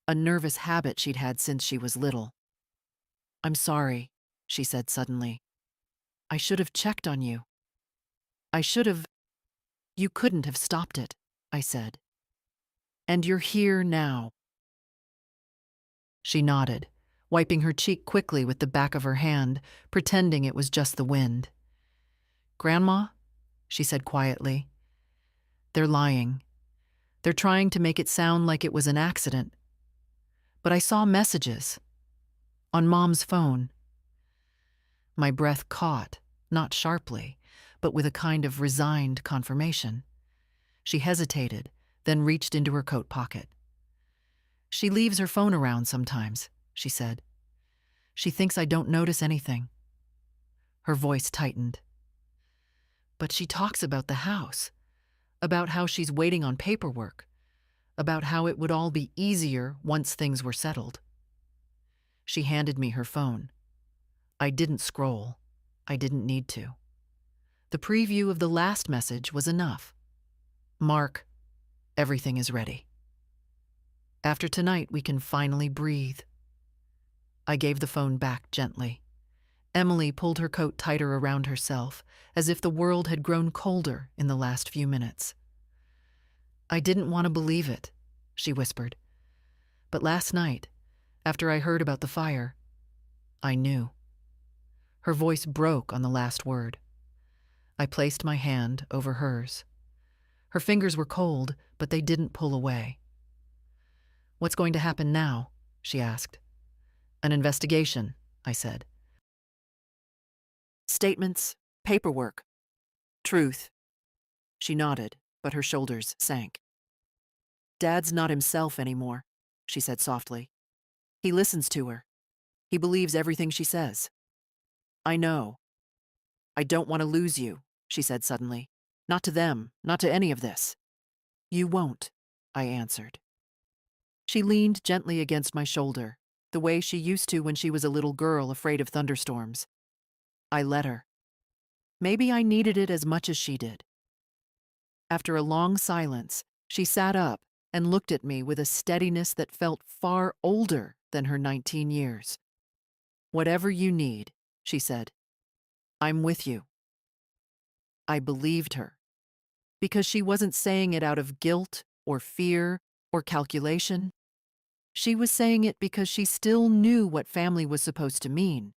S1: a nervous habit she'd had since she was little. "I'm sorry," she said suddenly. I should have checked on you. I should have. You couldn't have stopped it, I said. And you're here now. She nodded, wiping her cheek quickly with the back of her hand, pretending it was just the wind. Grandma, she said quietly, they're lying. They're trying to make it sound like it was an accident. But I saw messages. On Mom's phone. My breath caught, not sharply, but with a kind of resigned confirmation. She hesitated, then reached into her coat pocket. She leaves her phone around sometimes, she said. She thinks I don't notice anything. Her voice tightened. But she talks about the house, about how she's waiting on paperwork, about how it would all be easier once things were settled. She handed me her phone. I didn't scroll. I didn't need to. The preview of the last message was enough. Mark, everything is ready. After tonight, we can finally breathe. I gave the phone back gently. Emily pulled her coat tighter around herself, as if the world had grown colder in the last few minutes. I didn't want to believe it, she whispered. But last night, after I heard about the fire, I knew. Her voice broke on the last word. I placed my hand over hers. Her fingers were cold, but they didn't pull away. What's going to happen now? She asked. An investigation, I said. Statements, paperwork, truth. She nodded, but her shoulders sank. Dad's not himself anymore, she said softly. He listens to her. He believes everything she says. I know. I don't want to lose you, she said suddenly. Not to them, not to any of this. You won't, I answered. She leaned gently against my shoulder, the way she used to when she was a little girl afraid of thunderstorms. I let her. Maybe I needed it as much as she did. After a long silence, she sat up and looked at me with a steadiness that felt far older than her 19 years. Whatever you need, she said. I'm with you. I believed her, because she wasn't saying it out of guilt or fear or calculation. She was saying it because she still knew what family was supposed to mean.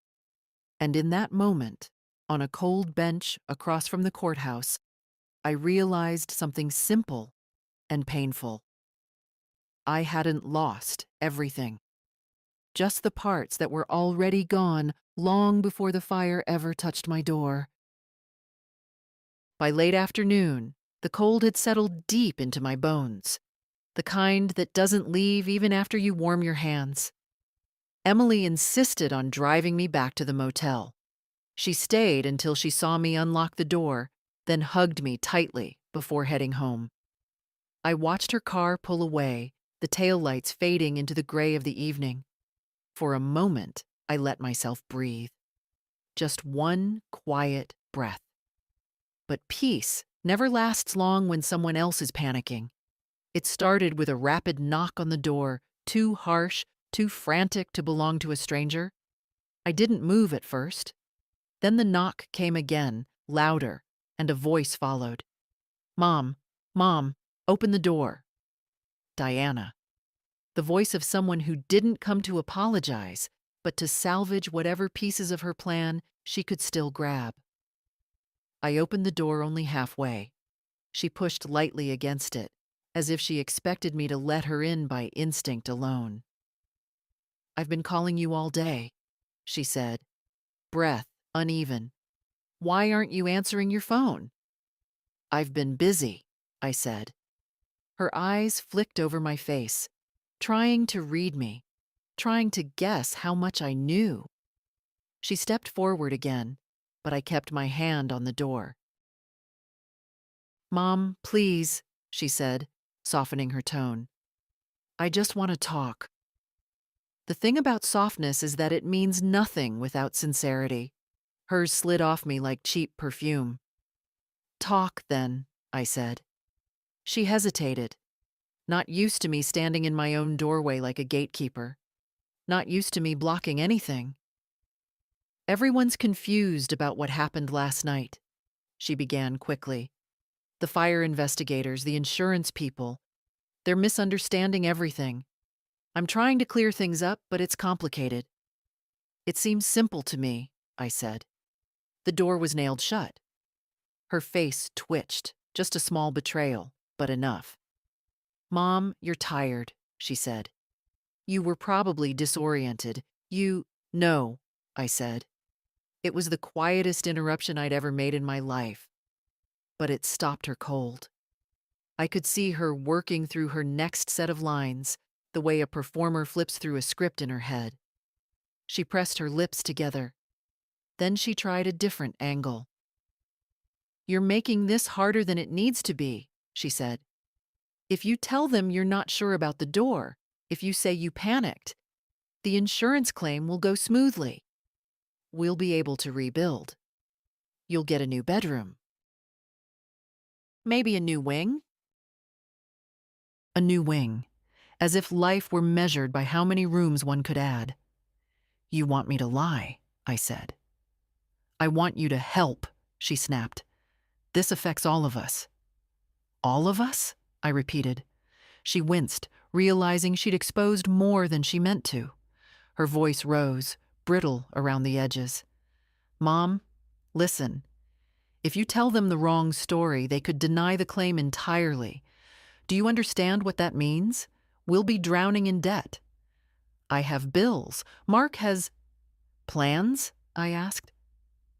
S1: And in that moment, on a cold bench across from the courthouse, I realized something simple and painful. I hadn't lost everything. Just the parts that were already gone long before the fire ever touched my door. By late afternoon, the cold had settled deep into my bones, the kind that doesn't leave even after you warm your hands. Emily insisted on driving me back to the motel. She stayed until she saw me unlock the door, then hugged me tightly before heading home. I watched her car pull away, the taillights fading into the gray of the evening. For a moment, I let myself breathe. Just one quiet breath. But peace never lasts long when someone else is panicking. It started with a rapid knock on the door, too harsh, too frantic to belong to a stranger. I didn't move at first. Then the knock came again, louder, and a voice followed. Mom, open the door. Diana. The voice of someone who didn't come to apologize, but to salvage whatever pieces of her plan she could still grab. I opened the door only halfway. She pushed lightly against it, as if she expected me to let her in by instinct alone. I've been calling you all day, she said, breath uneven. Why aren't you answering your phone? I've been busy, I said. Her eyes flicked over my face, trying to read me, trying to guess how much I knew. She stepped forward again, but I kept my hand on the door. Mom, please, she said, softening her tone. I just want to talk. The thing about softness is that it means nothing without sincerity. Hers slid off me like cheap perfume. Talk, then, I said. She hesitated, not used to me standing in my own doorway like a gatekeeper, not used to me blocking anything. Everyone's confused about what happened last night, she began quickly. The fire investigators, the insurance people, they're misunderstanding everything. I'm trying to clear things up, but it's complicated. It seems simple to me, I said. The door was nailed shut. Her face twitched, just a small betrayal, but enough. Mom, you're tired, she said. You were probably disoriented. No, I said. It was the quietest interruption I'd ever made in my life, but it stopped her cold. I could see her working through her next set of lines, the way a performer flips through a script in her head. She pressed her lips together. Then she tried a different angle. You're making this harder than it needs to be, she said. If you tell them you're not sure about the door, if you say you panicked, the insurance claim will go smoothly. We'll be able to rebuild. You'll get a new bedroom. Maybe a new wing? A new wing, as if life were measured by how many rooms one could add. You want me to lie, I said. I want you to help, she snapped. This affects all of us. All of us? I repeated. She winced, realizing she'd exposed more than she meant to. Her voice rose, brittle around the edges. Mom, listen. If you tell them the wrong story, they could deny the claim entirely. Do you understand what that means? We'll be drowning in debt. I have bills. Mark has... Plans? I asked.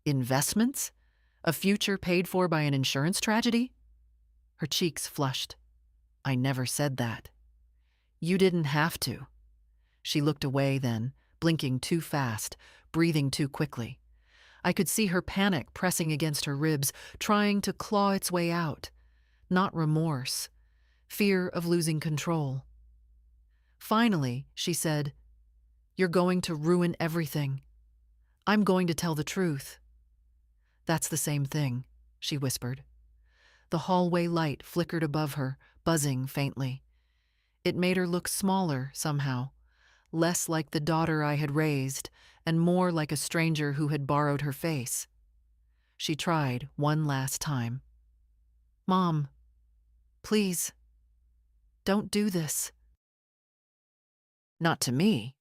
S1: Investments? A future paid for by an insurance tragedy? Her cheeks flushed. I never said that. You didn't have to. She looked away then, blinking too fast, breathing too quickly. I could see her panic pressing against her ribs, trying to claw its way out. Not remorse. Fear of losing control. Finally, she said, You're going to ruin everything. I'm going to tell the truth. That's the same thing, she whispered. The hallway light flickered above her, buzzing faintly. It made her look smaller somehow, less like the daughter I had raised, and more like a stranger who had borrowed her face. She tried one last time. Mom, please, don't do this. Not to me.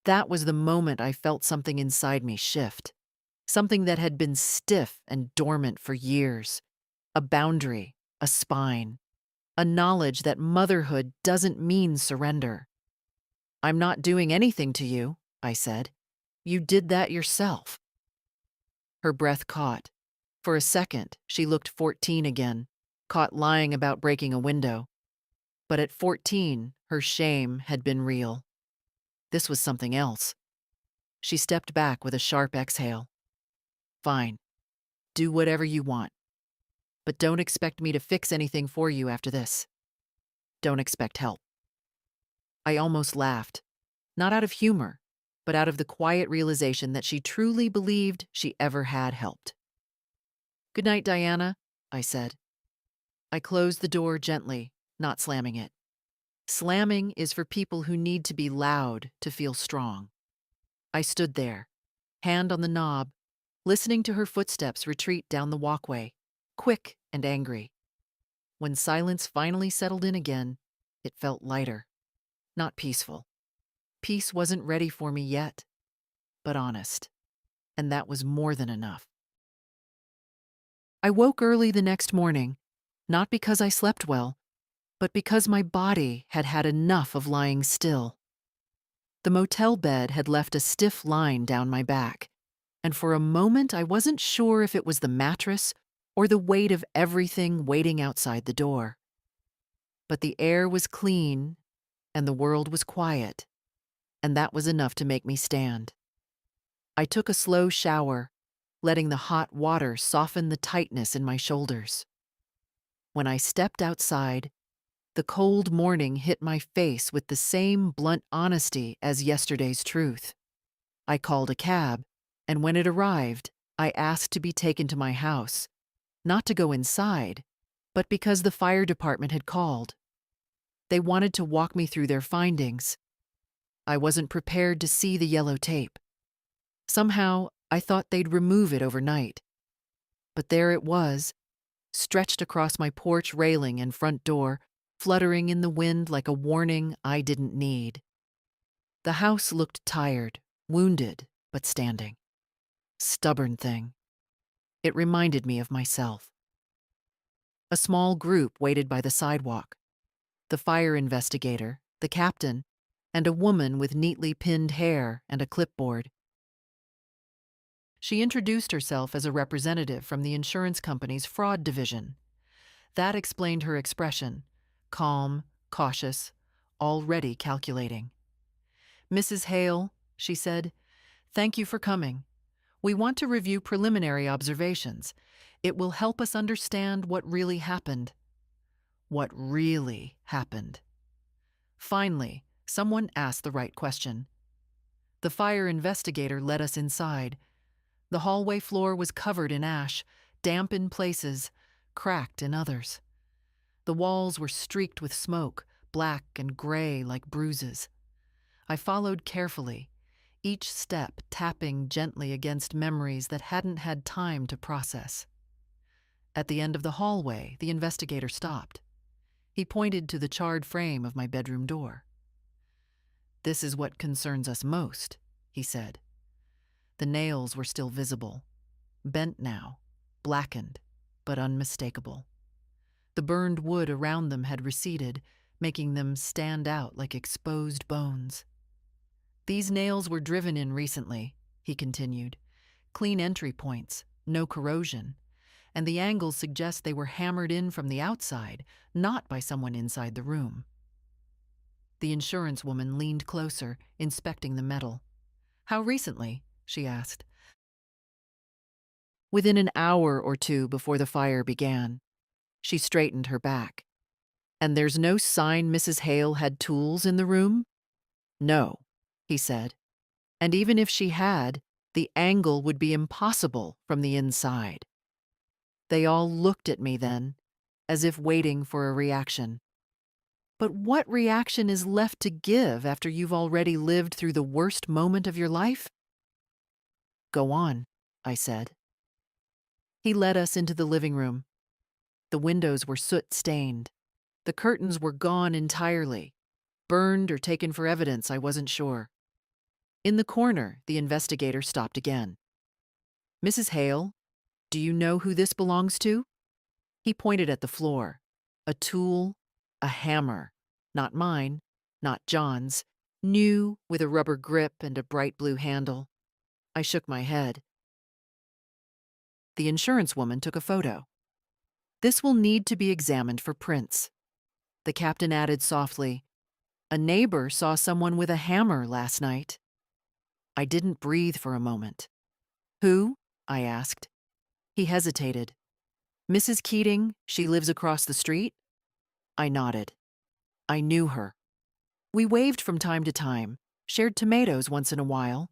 S1: That was the moment I felt something inside me shift. Something that had been stiff and dormant for years. A boundary, a spine, a knowledge that motherhood doesn't mean surrender. I'm not doing anything to you, I said. You did that yourself. Her breath caught. For a second, she looked 14 again, caught lying about breaking a window. But at 14, her shame had been real. This was something else. She stepped back with a sharp exhale. Fine. Do whatever you want. But don't expect me to fix anything for you after this. Don't expect help. I almost laughed, not out of humor, but out of the quiet realization that she truly believed she ever had helped. Good night, Diana, I said. I closed the door gently, not slamming it. Slamming is for people who need to be loud to feel strong. I stood there, hand on the knob, listening to her footsteps retreat down the walkway, quick and angry. When silence finally settled in again, it felt lighter, not peaceful. Peace wasn't ready for me yet, but honest, and that was more than enough. I woke early the next morning, not because I slept well, but because my body had had enough of lying still. The motel bed had left a stiff line down my back, and for a moment I wasn't sure if it was the mattress or the weight of everything waiting outside the door. But the air was clean, and the world was quiet, and that was enough to make me stand. I took a slow shower, letting the hot water soften the tightness in my shoulders. When I stepped outside, the cold morning hit my face with the same blunt honesty as yesterday's truth. I called a cab, and when it arrived, I asked to be taken to my house, not to go inside, but because the fire department had called. They wanted to walk me through their findings. I wasn't prepared to see the yellow tape. Somehow, I thought they'd remove it overnight. But there it was, stretched across my porch railing and front door, fluttering in the wind like a warning I didn't need. The house looked tired, wounded, but standing. Stubborn thing. It reminded me of myself. A small group waited by the sidewalk. The fire investigator, the captain, and a woman with neatly pinned hair and a clipboard. She introduced herself as a representative from the insurance company's fraud division. That explained her expression, calm, cautious, already calculating. "Mrs. Hale," she said, "thank you for coming. We want to review preliminary observations. It will help us understand what really happened." What really happened? Finally, someone asked the right question. The fire investigator led us inside. The hallway floor was covered in ash, damp in places, cracked in others. The walls were streaked with smoke, black and gray like bruises. I followed carefully, each step tapping gently against memories that hadn't had time to process. At the end of the hallway, the investigator stopped. He pointed to the charred frame of my bedroom door. "This is what concerns us most," he said. The nails were still visible, bent now, blackened, but unmistakable. The burned wood around them had receded, making them stand out like exposed bones. "These nails were driven in recently," he continued. "Clean entry points, no corrosion, and the angles suggest they were hammered in from the outside, not by someone inside the room." The insurance woman leaned closer, inspecting the metal. "How recently?" she asked. "Within an hour or two before the fire began." She straightened her back. "And there's no sign Mrs. Hale had tools in the room?" "No," he said. "And even if she had, the angle would be impossible from the inside." They all looked at me then, as if waiting for a reaction. But what reaction is left to give after you've already lived through the worst moment of your life? "Go on," I said. He led us into the living room. The windows were soot-stained. The curtains were gone entirely. Burned or taken for evidence, I wasn't sure. In the corner, the investigator stopped again. "Mrs. Hale, do you know who this belongs to?" He pointed at the floor. A tool, a hammer. Not mine, not John's. New, with a rubber grip and a bright blue handle. I shook my head. The insurance woman took a photo. "This will need to be examined for prints." The captain added softly, "A neighbor saw someone with a hammer last night." I didn't breathe for a moment. "Who?" I asked. He hesitated. "Mrs. Keating, she lives across the street?" I nodded. I knew her. We waved from time to time, shared tomatoes once in a while.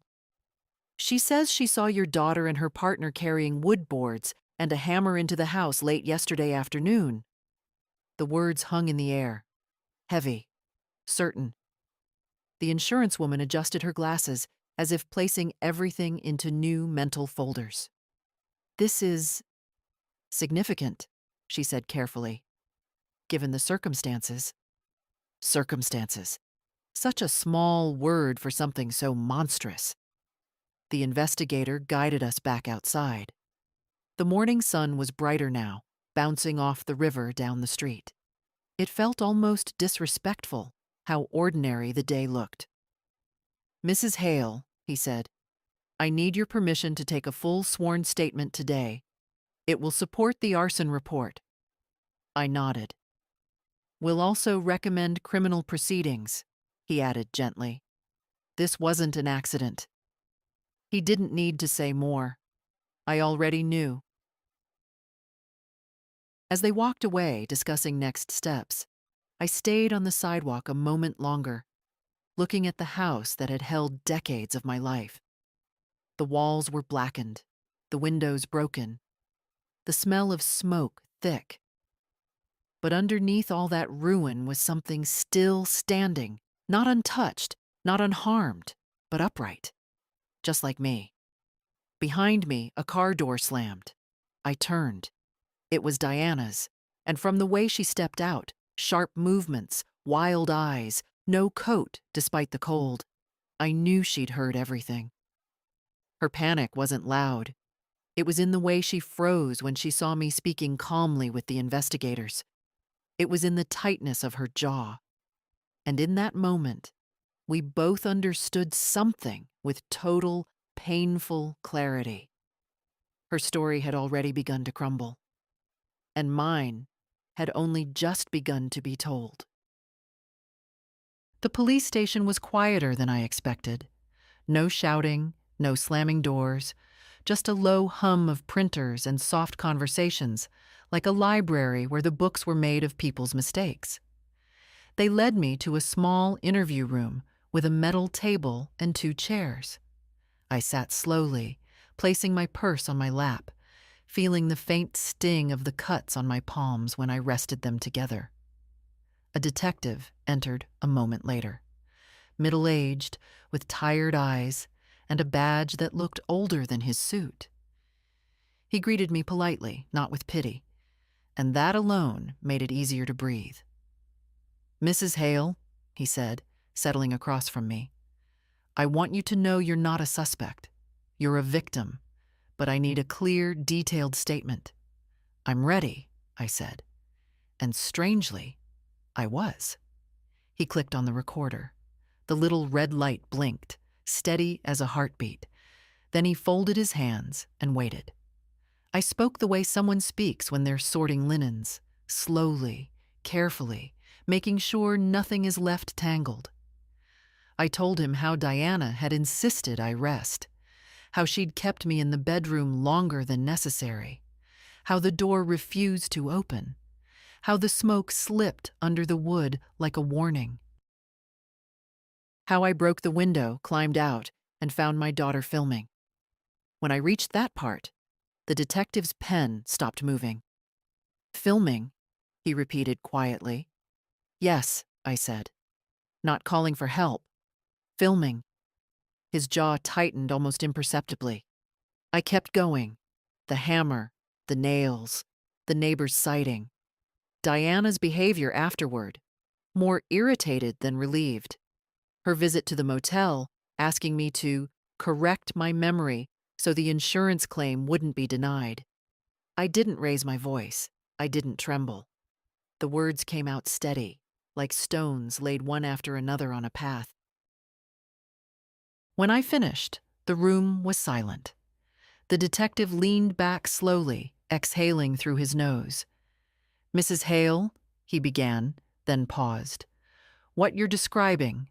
S1: "She says she saw your daughter and her partner carrying wood boards and a hammer into the house late yesterday afternoon." The words hung in the air. Heavy. Certain. The insurance woman adjusted her glasses, as if placing everything into new mental folders. "This is significant," she said carefully. "Given the circumstances." Circumstances. Such a small word for something so monstrous. The investigator guided us back outside. The morning sun was brighter now, bouncing off the river down the street. It felt almost disrespectful how ordinary the day looked. "Mrs. Hale," he said, "I need your permission to take a full sworn statement today. It will support the arson report." I nodded. "We'll also recommend criminal proceedings," he added gently. "This wasn't an accident." He didn't need to say more. I already knew. As they walked away, discussing next steps, I stayed on the sidewalk a moment longer, looking at the house that had held decades of my life. The walls were blackened, the windows broken, the smell of smoke thick. But underneath all that ruin was something still standing, not untouched, not unharmed, but upright, just like me. Behind me, a car door slammed. I turned. It was Diana's, and from the way she stepped out, sharp movements, wild eyes, no coat despite the cold, I knew she'd heard everything. Her panic wasn't loud. It was in the way she froze when she saw me speaking calmly with the investigators. It was in the tightness of her jaw. And in that moment, we both understood something with total, painful clarity. Her story had already begun to crumble, and mine had only just begun to be told. The police station was quieter than I expected. No shouting, no slamming doors, just a low hum of printers and soft conversations, like a library where the books were made of people's mistakes. They led me to a small interview room with a metal table and 2 chairs. I sat slowly, placing my purse on my lap, feeling the faint sting of the cuts on my palms when I rested them together. A detective entered a moment later, middle-aged, with tired eyes, and a badge that looked older than his suit. He greeted me politely, not with pity, and that alone made it easier to breathe. "Mrs. Hale," he said, settling across from me, "I want you to know you're not a suspect. You're a victim, but I need a clear, detailed statement." "I'm ready," I said. And strangely, I was. He clicked on the recorder. The little red light blinked, steady as a heartbeat. Then he folded his hands and waited. I spoke the way someone speaks when they're sorting linens, slowly, carefully, making sure nothing is left tangled. I told him how Diana had insisted I rest, how she'd kept me in the bedroom longer than necessary, how the door refused to open, how the smoke slipped under the wood like a warning, how I broke the window, climbed out, and found my daughter filming. When I reached that part, the detective's pen stopped moving. "Filming?" he repeated quietly. "Yes," I said. "Not calling for help. Filming." His jaw tightened almost imperceptibly. I kept going. The hammer, the nails, the neighbor's sighting. Diana's behavior afterward, more irritated than relieved. Her visit to the motel, asking me to correct my memory so the insurance claim wouldn't be denied. I didn't raise my voice. I didn't tremble. The words came out steady, like stones laid one after another on a path. When I finished, the room was silent. The detective leaned back slowly, exhaling through his nose. "Mrs. Hale," he began, then paused. "What you're describing,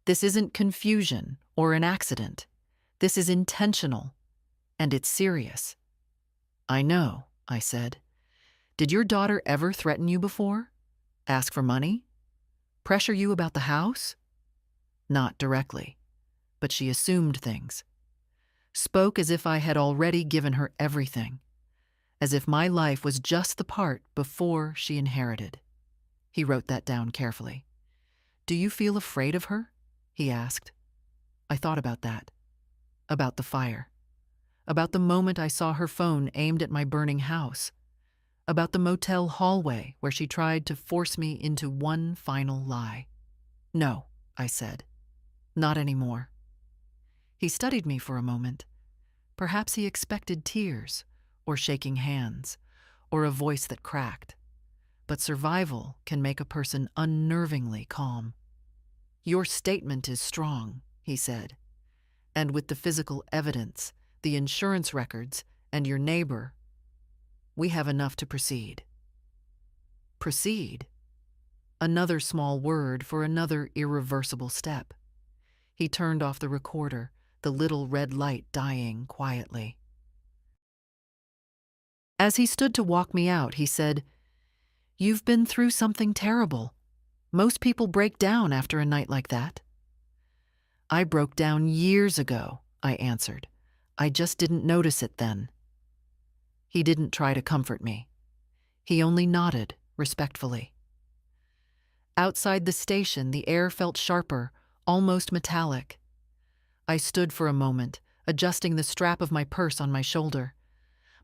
S1: this isn't confusion or an accident. This is intentional, and it's serious." "I know," I said. "Did your daughter ever threaten you before? Ask for money? Pressure you about the house?" "Not directly, but she assumed things. Spoke as if I had already given her everything, as if my life was just the part before she inherited." He wrote that down carefully. "Do you feel afraid of her?" he asked. I thought about that, about the fire, about the moment I saw her phone aimed at my burning house, about the motel hallway where she tried to force me into one final lie. "No," I said. "Not anymore." He studied me for a moment. Perhaps he expected tears, or shaking hands, or a voice that cracked. But survival can make a person unnervingly calm. "Your statement is strong," he said. "And with the physical evidence, the insurance records, and your neighbor, we have enough to proceed." Proceed? Another small word for another irreversible step. He turned off the recorder, the little red light dying quietly. As he stood to walk me out, he said, "You've been through something terrible. Most people break down after a night like that." "I broke down years ago," I answered. "I just didn't notice it then." He didn't try to comfort me. He only nodded respectfully. Outside the station, the air felt sharper, almost metallic. I stood for a moment, adjusting the strap of my purse on my shoulder.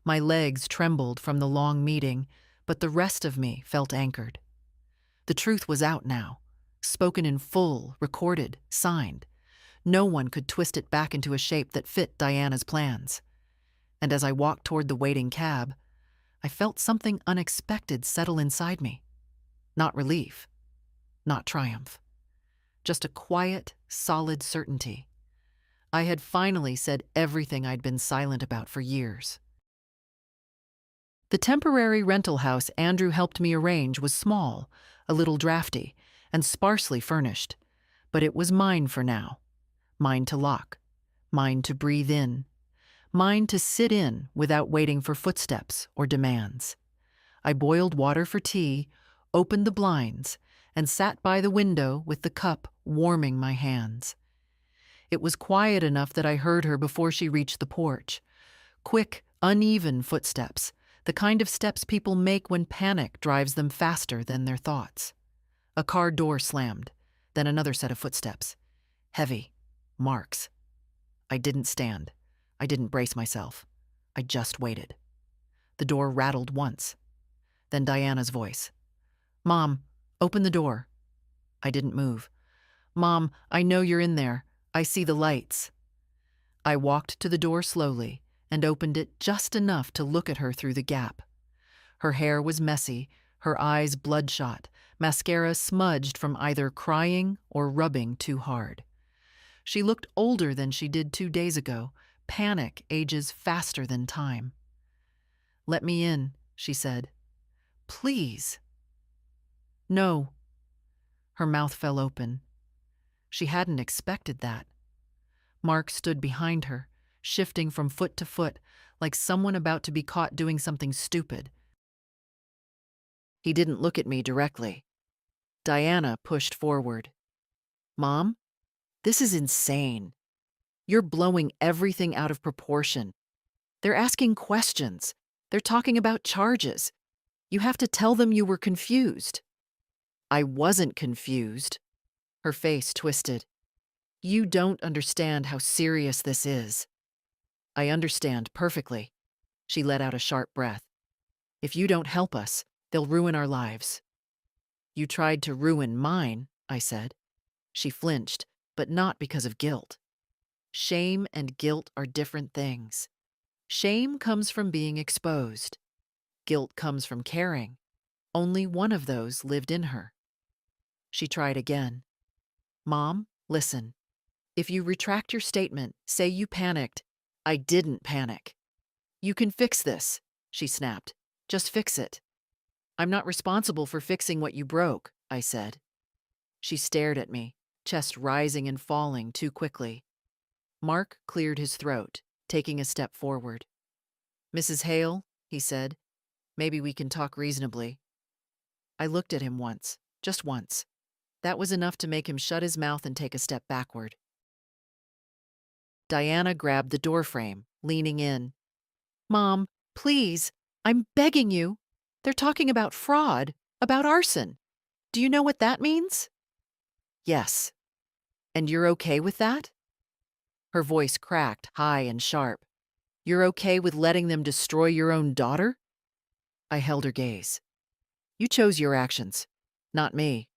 S1: My legs trembled from the long meeting, but the rest of me felt anchored. The truth was out now, spoken in full, recorded, signed. No one could twist it back into a shape that fit Diana's plans. And as I walked toward the waiting cab, I felt something unexpected settle inside me. Not relief, not triumph, just a quiet, solid certainty. I had finally said everything I'd been silent about for years. The temporary rental house Andrew helped me arrange was small, a little drafty, and sparsely furnished. But it was mine for now. Mine to lock. Mine to breathe in. Mine to sit in without waiting for footsteps or demands. I boiled water for tea, opened the blinds, and sat by the window with the cup warming my hands. It was quiet enough that I heard her before she reached the porch. Quick, uneven footsteps, the kind of steps people make when panic drives them faster than their thoughts. A car door slammed, then another set of footsteps. Heavy. Marks. I didn't stand. I didn't brace myself. I just waited. The door rattled once. Then Diana's voice. "Mom, open the door." I didn't move. "Mom, I know you're in there. I see the lights." I walked to the door slowly and opened it just enough to look at her through the gap. Her hair was messy, her eyes bloodshot, mascara smudged from either crying or rubbing too hard. She looked older than she did 2 days ago. Panic ages faster than time. "Let me in," she said. "Please." "No." Her mouth fell open. She hadn't expected that. Mark stood behind her, shifting from foot to foot, like someone about to be caught doing something stupid. He didn't look at me directly. Diana pushed forward. "Mom, this is insane. You're blowing everything out of proportion. They're asking questions. They're talking about charges. You have to tell them you were confused." "I wasn't confused." Her face twisted. "You don't understand how serious this is." "I understand perfectly." She let out a sharp breath. "If you don't help us, they'll ruin our lives." "You tried to ruin mine," I said. She flinched, but not because of guilt. Shame and guilt are different things. Shame comes from being exposed. Guilt comes from caring. Only one of those lived in her. She tried again. "Mom, listen. If you retract your statement, say you panicked, I didn't panic. You can fix this," she snapped. "Just fix it." "I'm not responsible for fixing what you broke," I said. She stared at me, chest rising and falling too quickly. Mark cleared his throat, taking a step forward. "Mrs. Hale," he said, "maybe we can talk reasonably." I looked at him once, just once. That was enough to make him shut his mouth and take a step backward. Diana grabbed the doorframe, leaning in. "Mom, please, I'm begging you. They're talking about fraud, about arson. Do you know what that means?" "Yes." "And you're okay with that?" Her voice cracked, high and sharp. "You're okay with letting them destroy your own daughter?" I held her gaze. "You chose your actions, not me."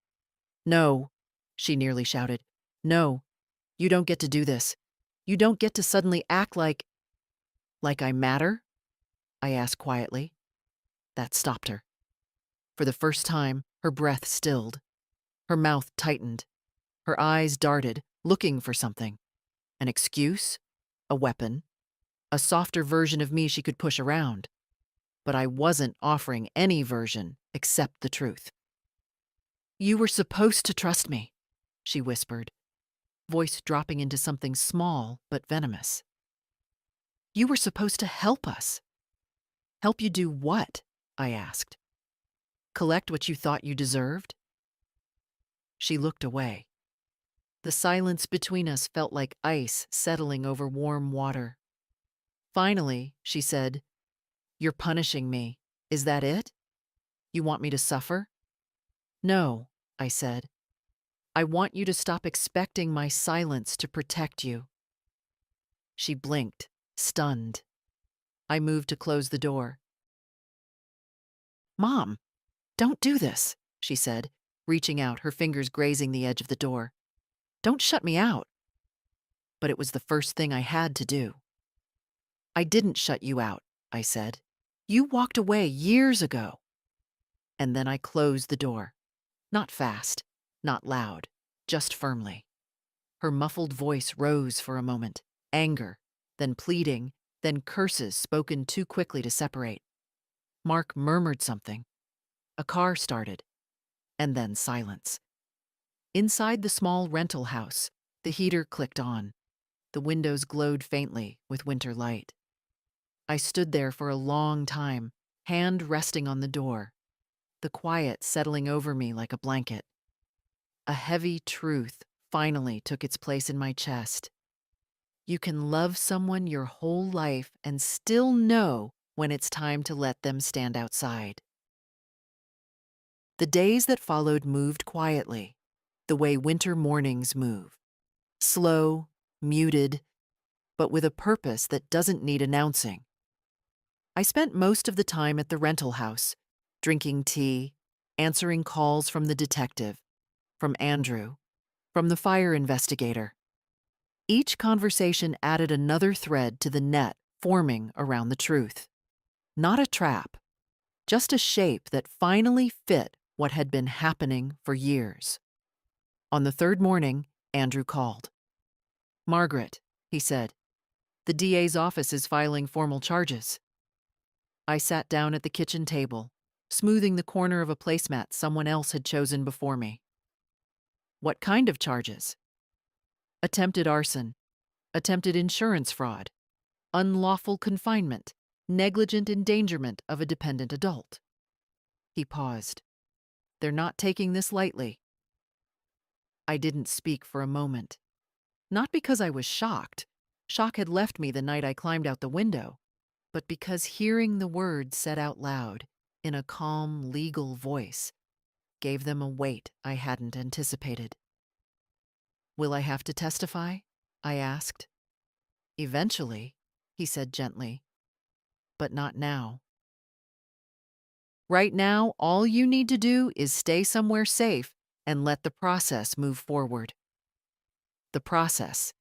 S1: "No," she nearly shouted. "No, you don't get to do this. You don't get to suddenly act like I matter?" I asked quietly. That stopped her. For the first time, her breath stilled. Her mouth tightened. Her eyes darted, looking for something. An excuse? A weapon? A softer version of me she could push around. But I wasn't offering any version except the truth. "You were supposed to trust me," she whispered, voice dropping into something small but venomous. "You were supposed to help us." "Help you do what?" I asked. "Collect what you thought you deserved?" She looked away. The silence between us felt like ice settling over warm water. Finally, she said, "You're punishing me. Is that it? You want me to suffer?" "No," I said. "I want you to stop expecting my silence to protect you." She blinked, stunned. I moved to close the door. "Mom, don't do this," she said, reaching out, her fingers grazing the edge of the door. "Don't shut me out." But it was the first thing I had to do. "I didn't shut you out," I said. "You walked away years ago." And then I closed the door. Not fast, not loud, just firmly. Her muffled voice rose for a moment, anger, then pleading, then curses spoken too quickly to separate. Mark murmured something. A car started, and then silence. Inside the small rental house, the heater clicked on. The windows glowed faintly with winter light. I stood there for a long time, hand resting on the door, the quiet settling over me like a blanket. A heavy truth finally took its place in my chest. You can love someone your whole life and still know when it's time to let them stand outside. The days that followed moved quietly, the way winter mornings move. Slow, muted, but with a purpose that doesn't need announcing. I spent most of the time at the rental house, drinking tea, answering calls from the detective, from Andrew, from the fire investigator. Each conversation added another thread to the net forming around the truth. Not a trap, just a shape that finally fit what had been happening for years. On the third morning, Andrew called. "Margaret," he said, "the DA's office is filing formal charges." I sat down at the kitchen table, smoothing the corner of a placemat someone else had chosen before me. "What kind of charges?" "Attempted arson, attempted insurance fraud, unlawful confinement, negligent endangerment of a dependent adult." He paused. "They're not taking this lightly." I didn't speak for a moment. Not because I was shocked. Shock had left me the night I climbed out the window, but because hearing the words said out loud, in a calm, legal voice, gave them a weight I hadn't anticipated. "Will I have to testify?" I asked. "Eventually," he said gently, "but not now. Right now, all you need to do is stay somewhere safe and let the process move forward." The process.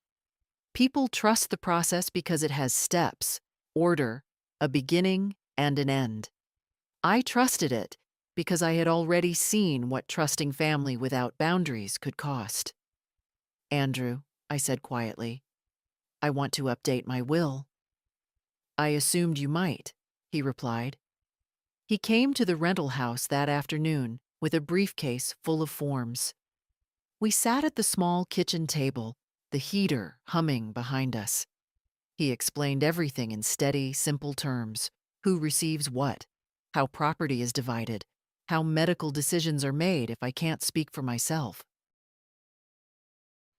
S1: People trust the process because it has steps, order, a beginning, and an end. I trusted it because I had already seen what trusting family without boundaries could cost. "Andrew," I said quietly, "I want to update my will." "I assumed you might," he replied. He came to the rental house that afternoon with a briefcase full of forms. We sat at the small kitchen table, the heater humming behind us. He explained everything in steady, simple terms: who receives what, how property is divided, how medical decisions are made if I can't speak for myself.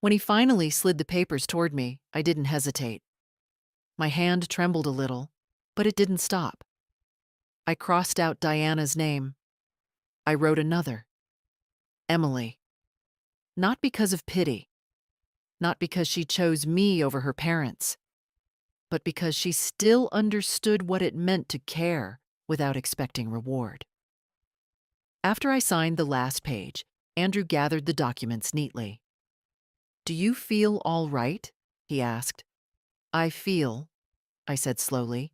S1: When he finally slid the papers toward me, I didn't hesitate. My hand trembled a little, but it didn't stop. I crossed out Diana's name. I wrote another: Emily. Not because of pity, not because she chose me over her parents, but because she still understood what it meant to care without expecting reward. After I signed the last page, Andrew gathered the documents neatly. "Do you feel all right?" he asked. "I feel," I said slowly,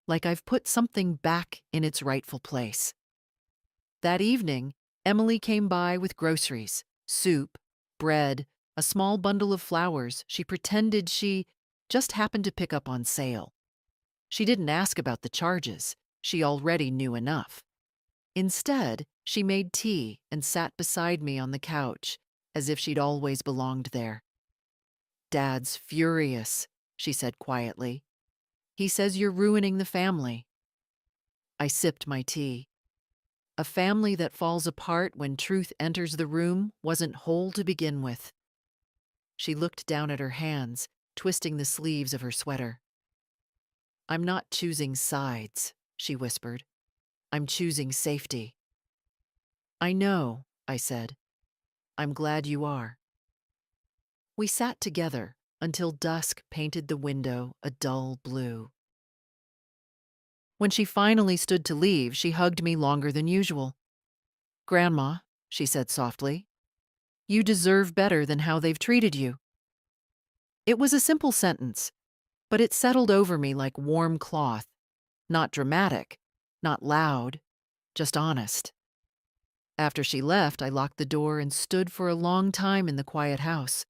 S1: "like I've put something back in its rightful place." That evening, Emily came by with groceries, soup, bread, a small bundle of flowers she pretended she just happened to pick up on sale. She didn't ask about the charges. She already knew enough. Instead, she made tea and sat beside me on the couch, as if she'd always belonged there. "Dad's furious," she said quietly. "He says you're ruining the family." I sipped my tea. A family that falls apart when truth enters the room wasn't whole to begin with. She looked down at her hands, twisting the sleeves of her sweater. "I'm not choosing sides," she whispered. "I'm choosing safety." "I know," I said. "I'm glad you are." We sat together, until dusk painted the window a dull blue. When she finally stood to leave, she hugged me longer than usual. "Grandma," she said softly, "you deserve better than how they've treated you." It was a simple sentence, but it settled over me like warm cloth. Not dramatic, not loud, just honest. After she left, I locked the door and stood for a long time in the quiet house.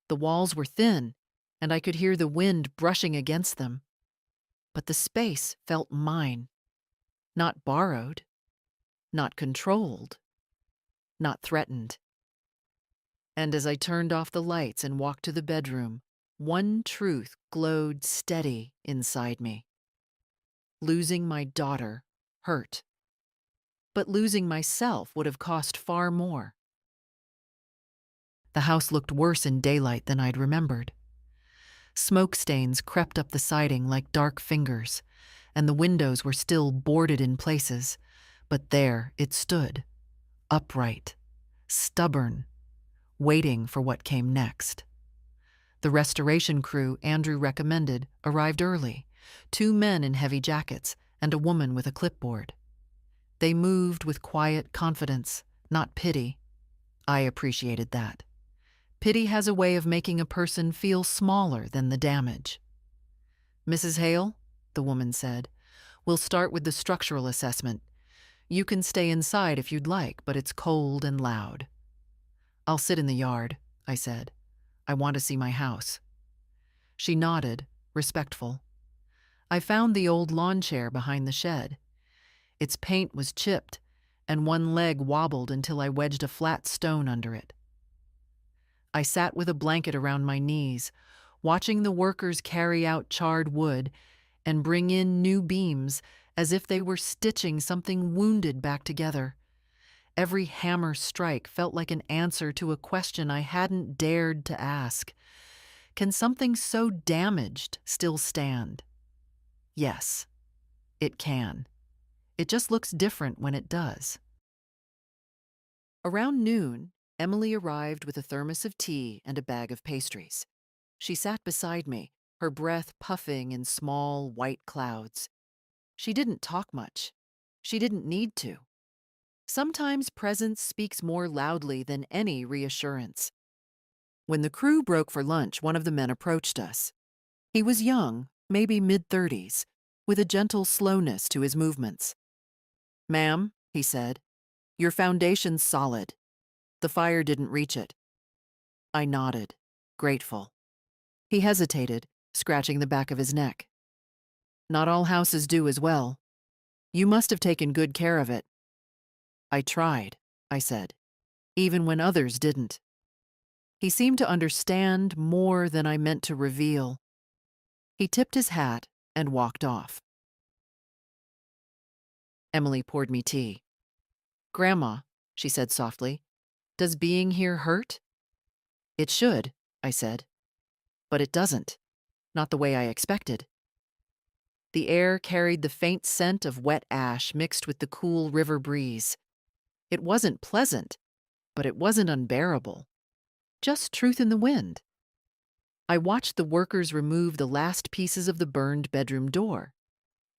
S1: The walls were thin, and I could hear the wind brushing against them. But the space felt mine, not borrowed, not controlled, not threatened. And as I turned off the lights and walked to the bedroom, one truth glowed steady inside me. Losing my daughter hurt, but losing myself would have cost far more. The house looked worse in daylight than I'd remembered. Smoke stains crept up the siding like dark fingers, and the windows were still boarded in places, but there it stood, upright, stubborn, waiting for what came next. The restoration crew Andrew recommended arrived early, 2 men in heavy jackets and a woman with a clipboard. They moved with quiet confidence, not pity. I appreciated that. Pity has a way of making a person feel smaller than the damage. "Mrs. Hale," the woman said, "we'll start with the structural assessment. You can stay inside if you'd like, but it's cold and loud." "I'll sit in the yard," I said. "I want to see my house." She nodded, respectful. I found the old lawn chair behind the shed. Its paint was chipped, and one leg wobbled until I wedged a flat stone under it. I sat with a blanket around my knees, watching the workers carry out charred wood and bring in new beams as if they were stitching something wounded back together. Every hammer strike felt like an answer to a question I hadn't dared to ask. Can something so damaged still stand? Yes, it can. It just looks different when it does. Around noon, Emily arrived with a thermos of tea and a bag of pastries. She sat beside me, her breath puffing in small, white clouds. She didn't talk much. She didn't need to. Sometimes presence speaks more loudly than any reassurance. When the crew broke for lunch, one of the men approached us. He was young, maybe mid-30s, with a gentle slowness to his movements. "Ma'am," he said, "your foundation's solid. The fire didn't reach it." I nodded, grateful. He hesitated, scratching the back of his neck. "Not all houses do as well. You must have taken good care of it." "I tried," I said, "even when others didn't." He seemed to understand more than I meant to reveal. He tipped his hat and walked off. Emily poured me tea. "Grandma," she said softly, "does being here hurt?" "It should," I said. "But it doesn't. Not the way I expected." The air carried the faint scent of wet ash mixed with the cool river breeze. It wasn't pleasant, but it wasn't unbearable. Just truth in the wind. I watched the workers remove the last pieces of the burned bedroom door.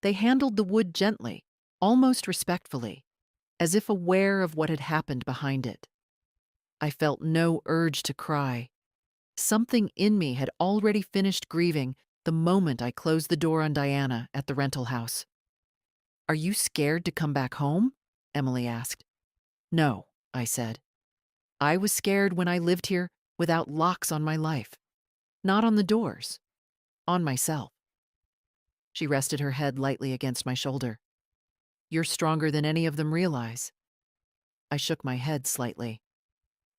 S1: They handled the wood gently, almost respectfully, as if aware of what had happened behind it. I felt no urge to cry. Something in me had already finished grieving the moment I closed the door on Diana at the rental house. "Are you scared to come back home?" Emily asked. "No," I said. "I was scared when I lived here without locks on my life. Not on the doors. On myself." She rested her head lightly against my shoulder. "You're stronger than any of them realize." I shook my head slightly.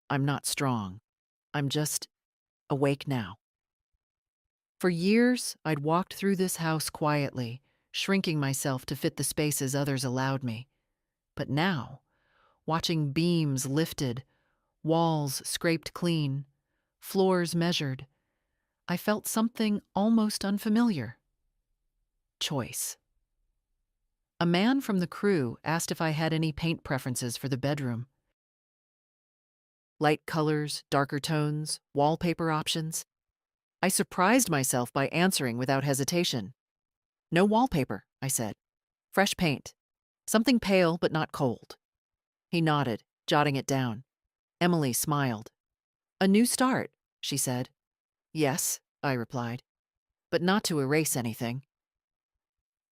S1: "I'm not strong. I'm just awake now." For years, I'd walked through this house quietly, shrinking myself to fit the spaces others allowed me. But now, watching beams lifted, walls scraped clean, floors measured, I felt something almost unfamiliar. Choice. A man from the crew asked if I had any paint preferences for the bedroom. Light colors, darker tones, wallpaper options. I surprised myself by answering without hesitation. "No wallpaper," I said. "Fresh paint. Something pale but not cold." He nodded, jotting it down. Emily smiled. "A new start," she said. "Yes," I replied, "but not to erase anything."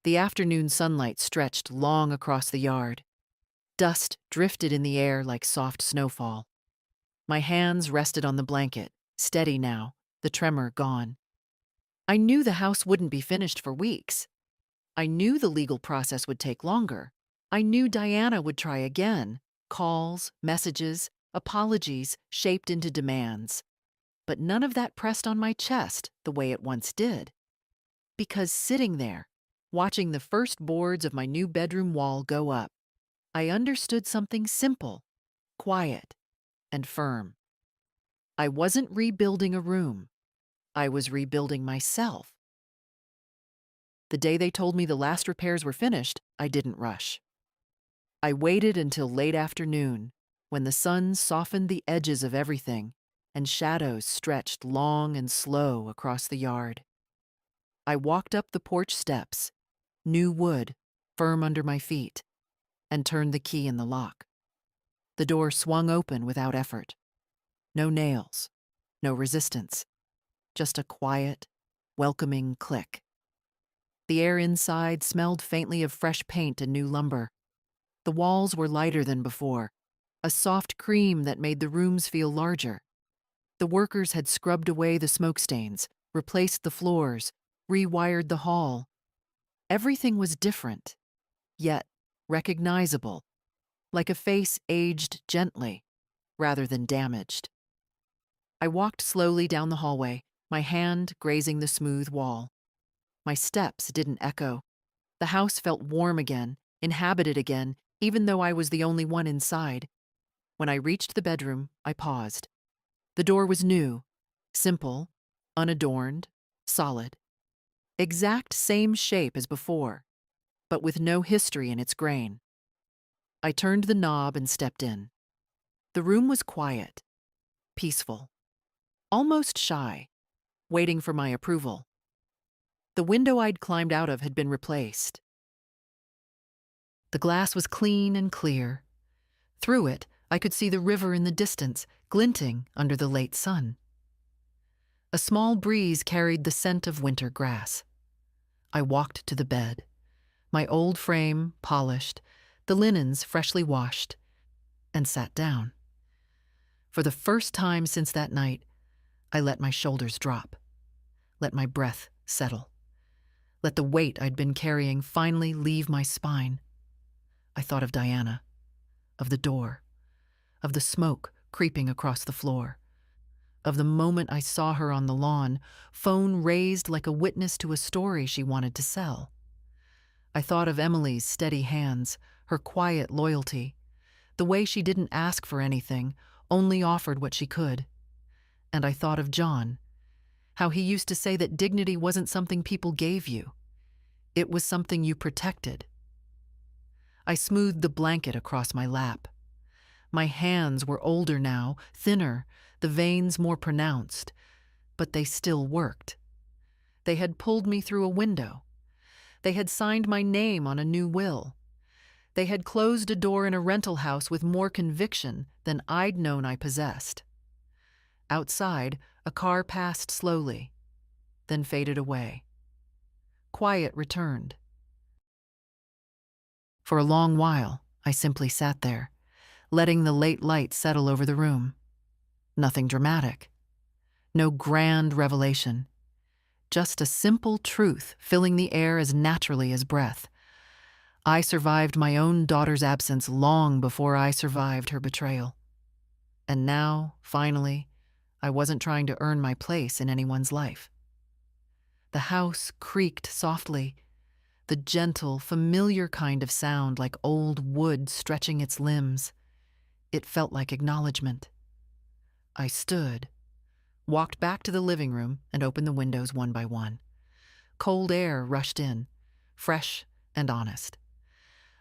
S1: The afternoon sunlight stretched long across the yard. Dust drifted in the air like soft snowfall. My hands rested on the blanket, steady now, the tremor gone. I knew the house wouldn't be finished for weeks. I knew the legal process would take longer. I knew Diana would try again. Calls, messages, apologies shaped into demands. But none of that pressed on my chest the way it once did. Because sitting there, watching the first boards of my new bedroom wall go up, I understood something simple, quiet, and firm. I wasn't rebuilding a room. I was rebuilding myself. The day they told me the last repairs were finished, I didn't rush. I waited until late afternoon, when the sun softened the edges of everything and shadows stretched long and slow across the yard. I walked up the porch steps, new wood firm under my feet, and turned the key in the lock. The door swung open without effort. No nails, no resistance, just a quiet, welcoming click. The air inside smelled faintly of fresh paint and new lumber. The walls were lighter than before, a soft cream that made the rooms feel larger. The workers had scrubbed away the smoke stains, replaced the floors, rewired the hall. Everything was different, yet recognizable, like a face aged gently rather than damaged. I walked slowly down the hallway, my hand grazing the smooth wall. My steps didn't echo. The house felt warm again, inhabited again, even though I was the only one inside. When I reached the bedroom, I paused. The door was new, simple, unadorned, solid. Exact same shape as before, but with no history in its grain. I turned the knob and stepped in. The room was quiet, peaceful, almost shy, waiting for my approval. The window I'd climbed out of had been replaced. The glass was clean and clear. Through it, I could see the river in the distance, glinting under the late sun. A small breeze carried the scent of winter grass. I walked to the bed, my old frame polished, the linens freshly washed, and sat down. For the first time since that night, I let my shoulders drop, let my breath settle, let the weight I'd been carrying finally leave my spine. I thought of Diana, of the door, of the smoke creeping across the floor, of the moment I saw her on the lawn, phone raised like a witness to a story she wanted to sell. I thought of Emily's steady hands, her quiet loyalty, the way she didn't ask for anything, only offered what she could. And I thought of John, how he used to say that dignity wasn't something people gave you. It was something you protected. I smoothed the blanket across my lap. My hands were older now, thinner, the veins more pronounced, but they still worked. They had pulled me through a window. They had signed my name on a new will. They had closed a door in a rental house with more conviction than I'd known I possessed. Outside, a car passed slowly, then faded away. Quiet returned. For a long while, I simply sat there, letting the late light settle over the room. Nothing dramatic. No grand revelation. Just a simple truth filling the air as naturally as breath. I survived my own daughter's absence long before I survived her betrayal. And now, finally, I wasn't trying to earn my place in anyone's life. The house creaked softly, the gentle, familiar kind of sound like old wood stretching its limbs. It felt like acknowledgement. I stood, walked back to the living room, and opened the windows one by one. Cold air rushed in, fresh and honest.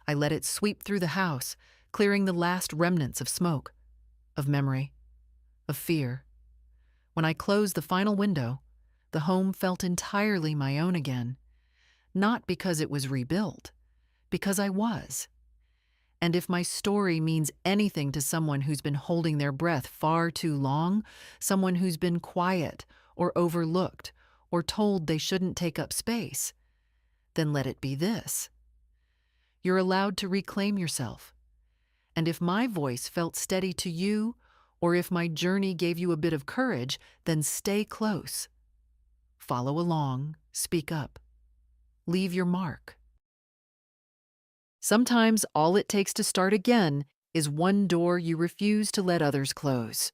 S1: I let it sweep through the house, clearing the last remnants of smoke, of memory, of fear. When I closed the final window, The home felt entirely my own again, not because it was rebuilt, because I was. And if my story means anything to someone who's been holding their breath far too long, someone who's been quiet or overlooked or told they shouldn't take up space, then let it be this. You're allowed to reclaim yourself. And if my voice felt steady to you, or if my journey gave you a bit of courage, then stay close. Follow along, speak up, leave your mark. Sometimes all it takes to start again is one door you refuse to let others close.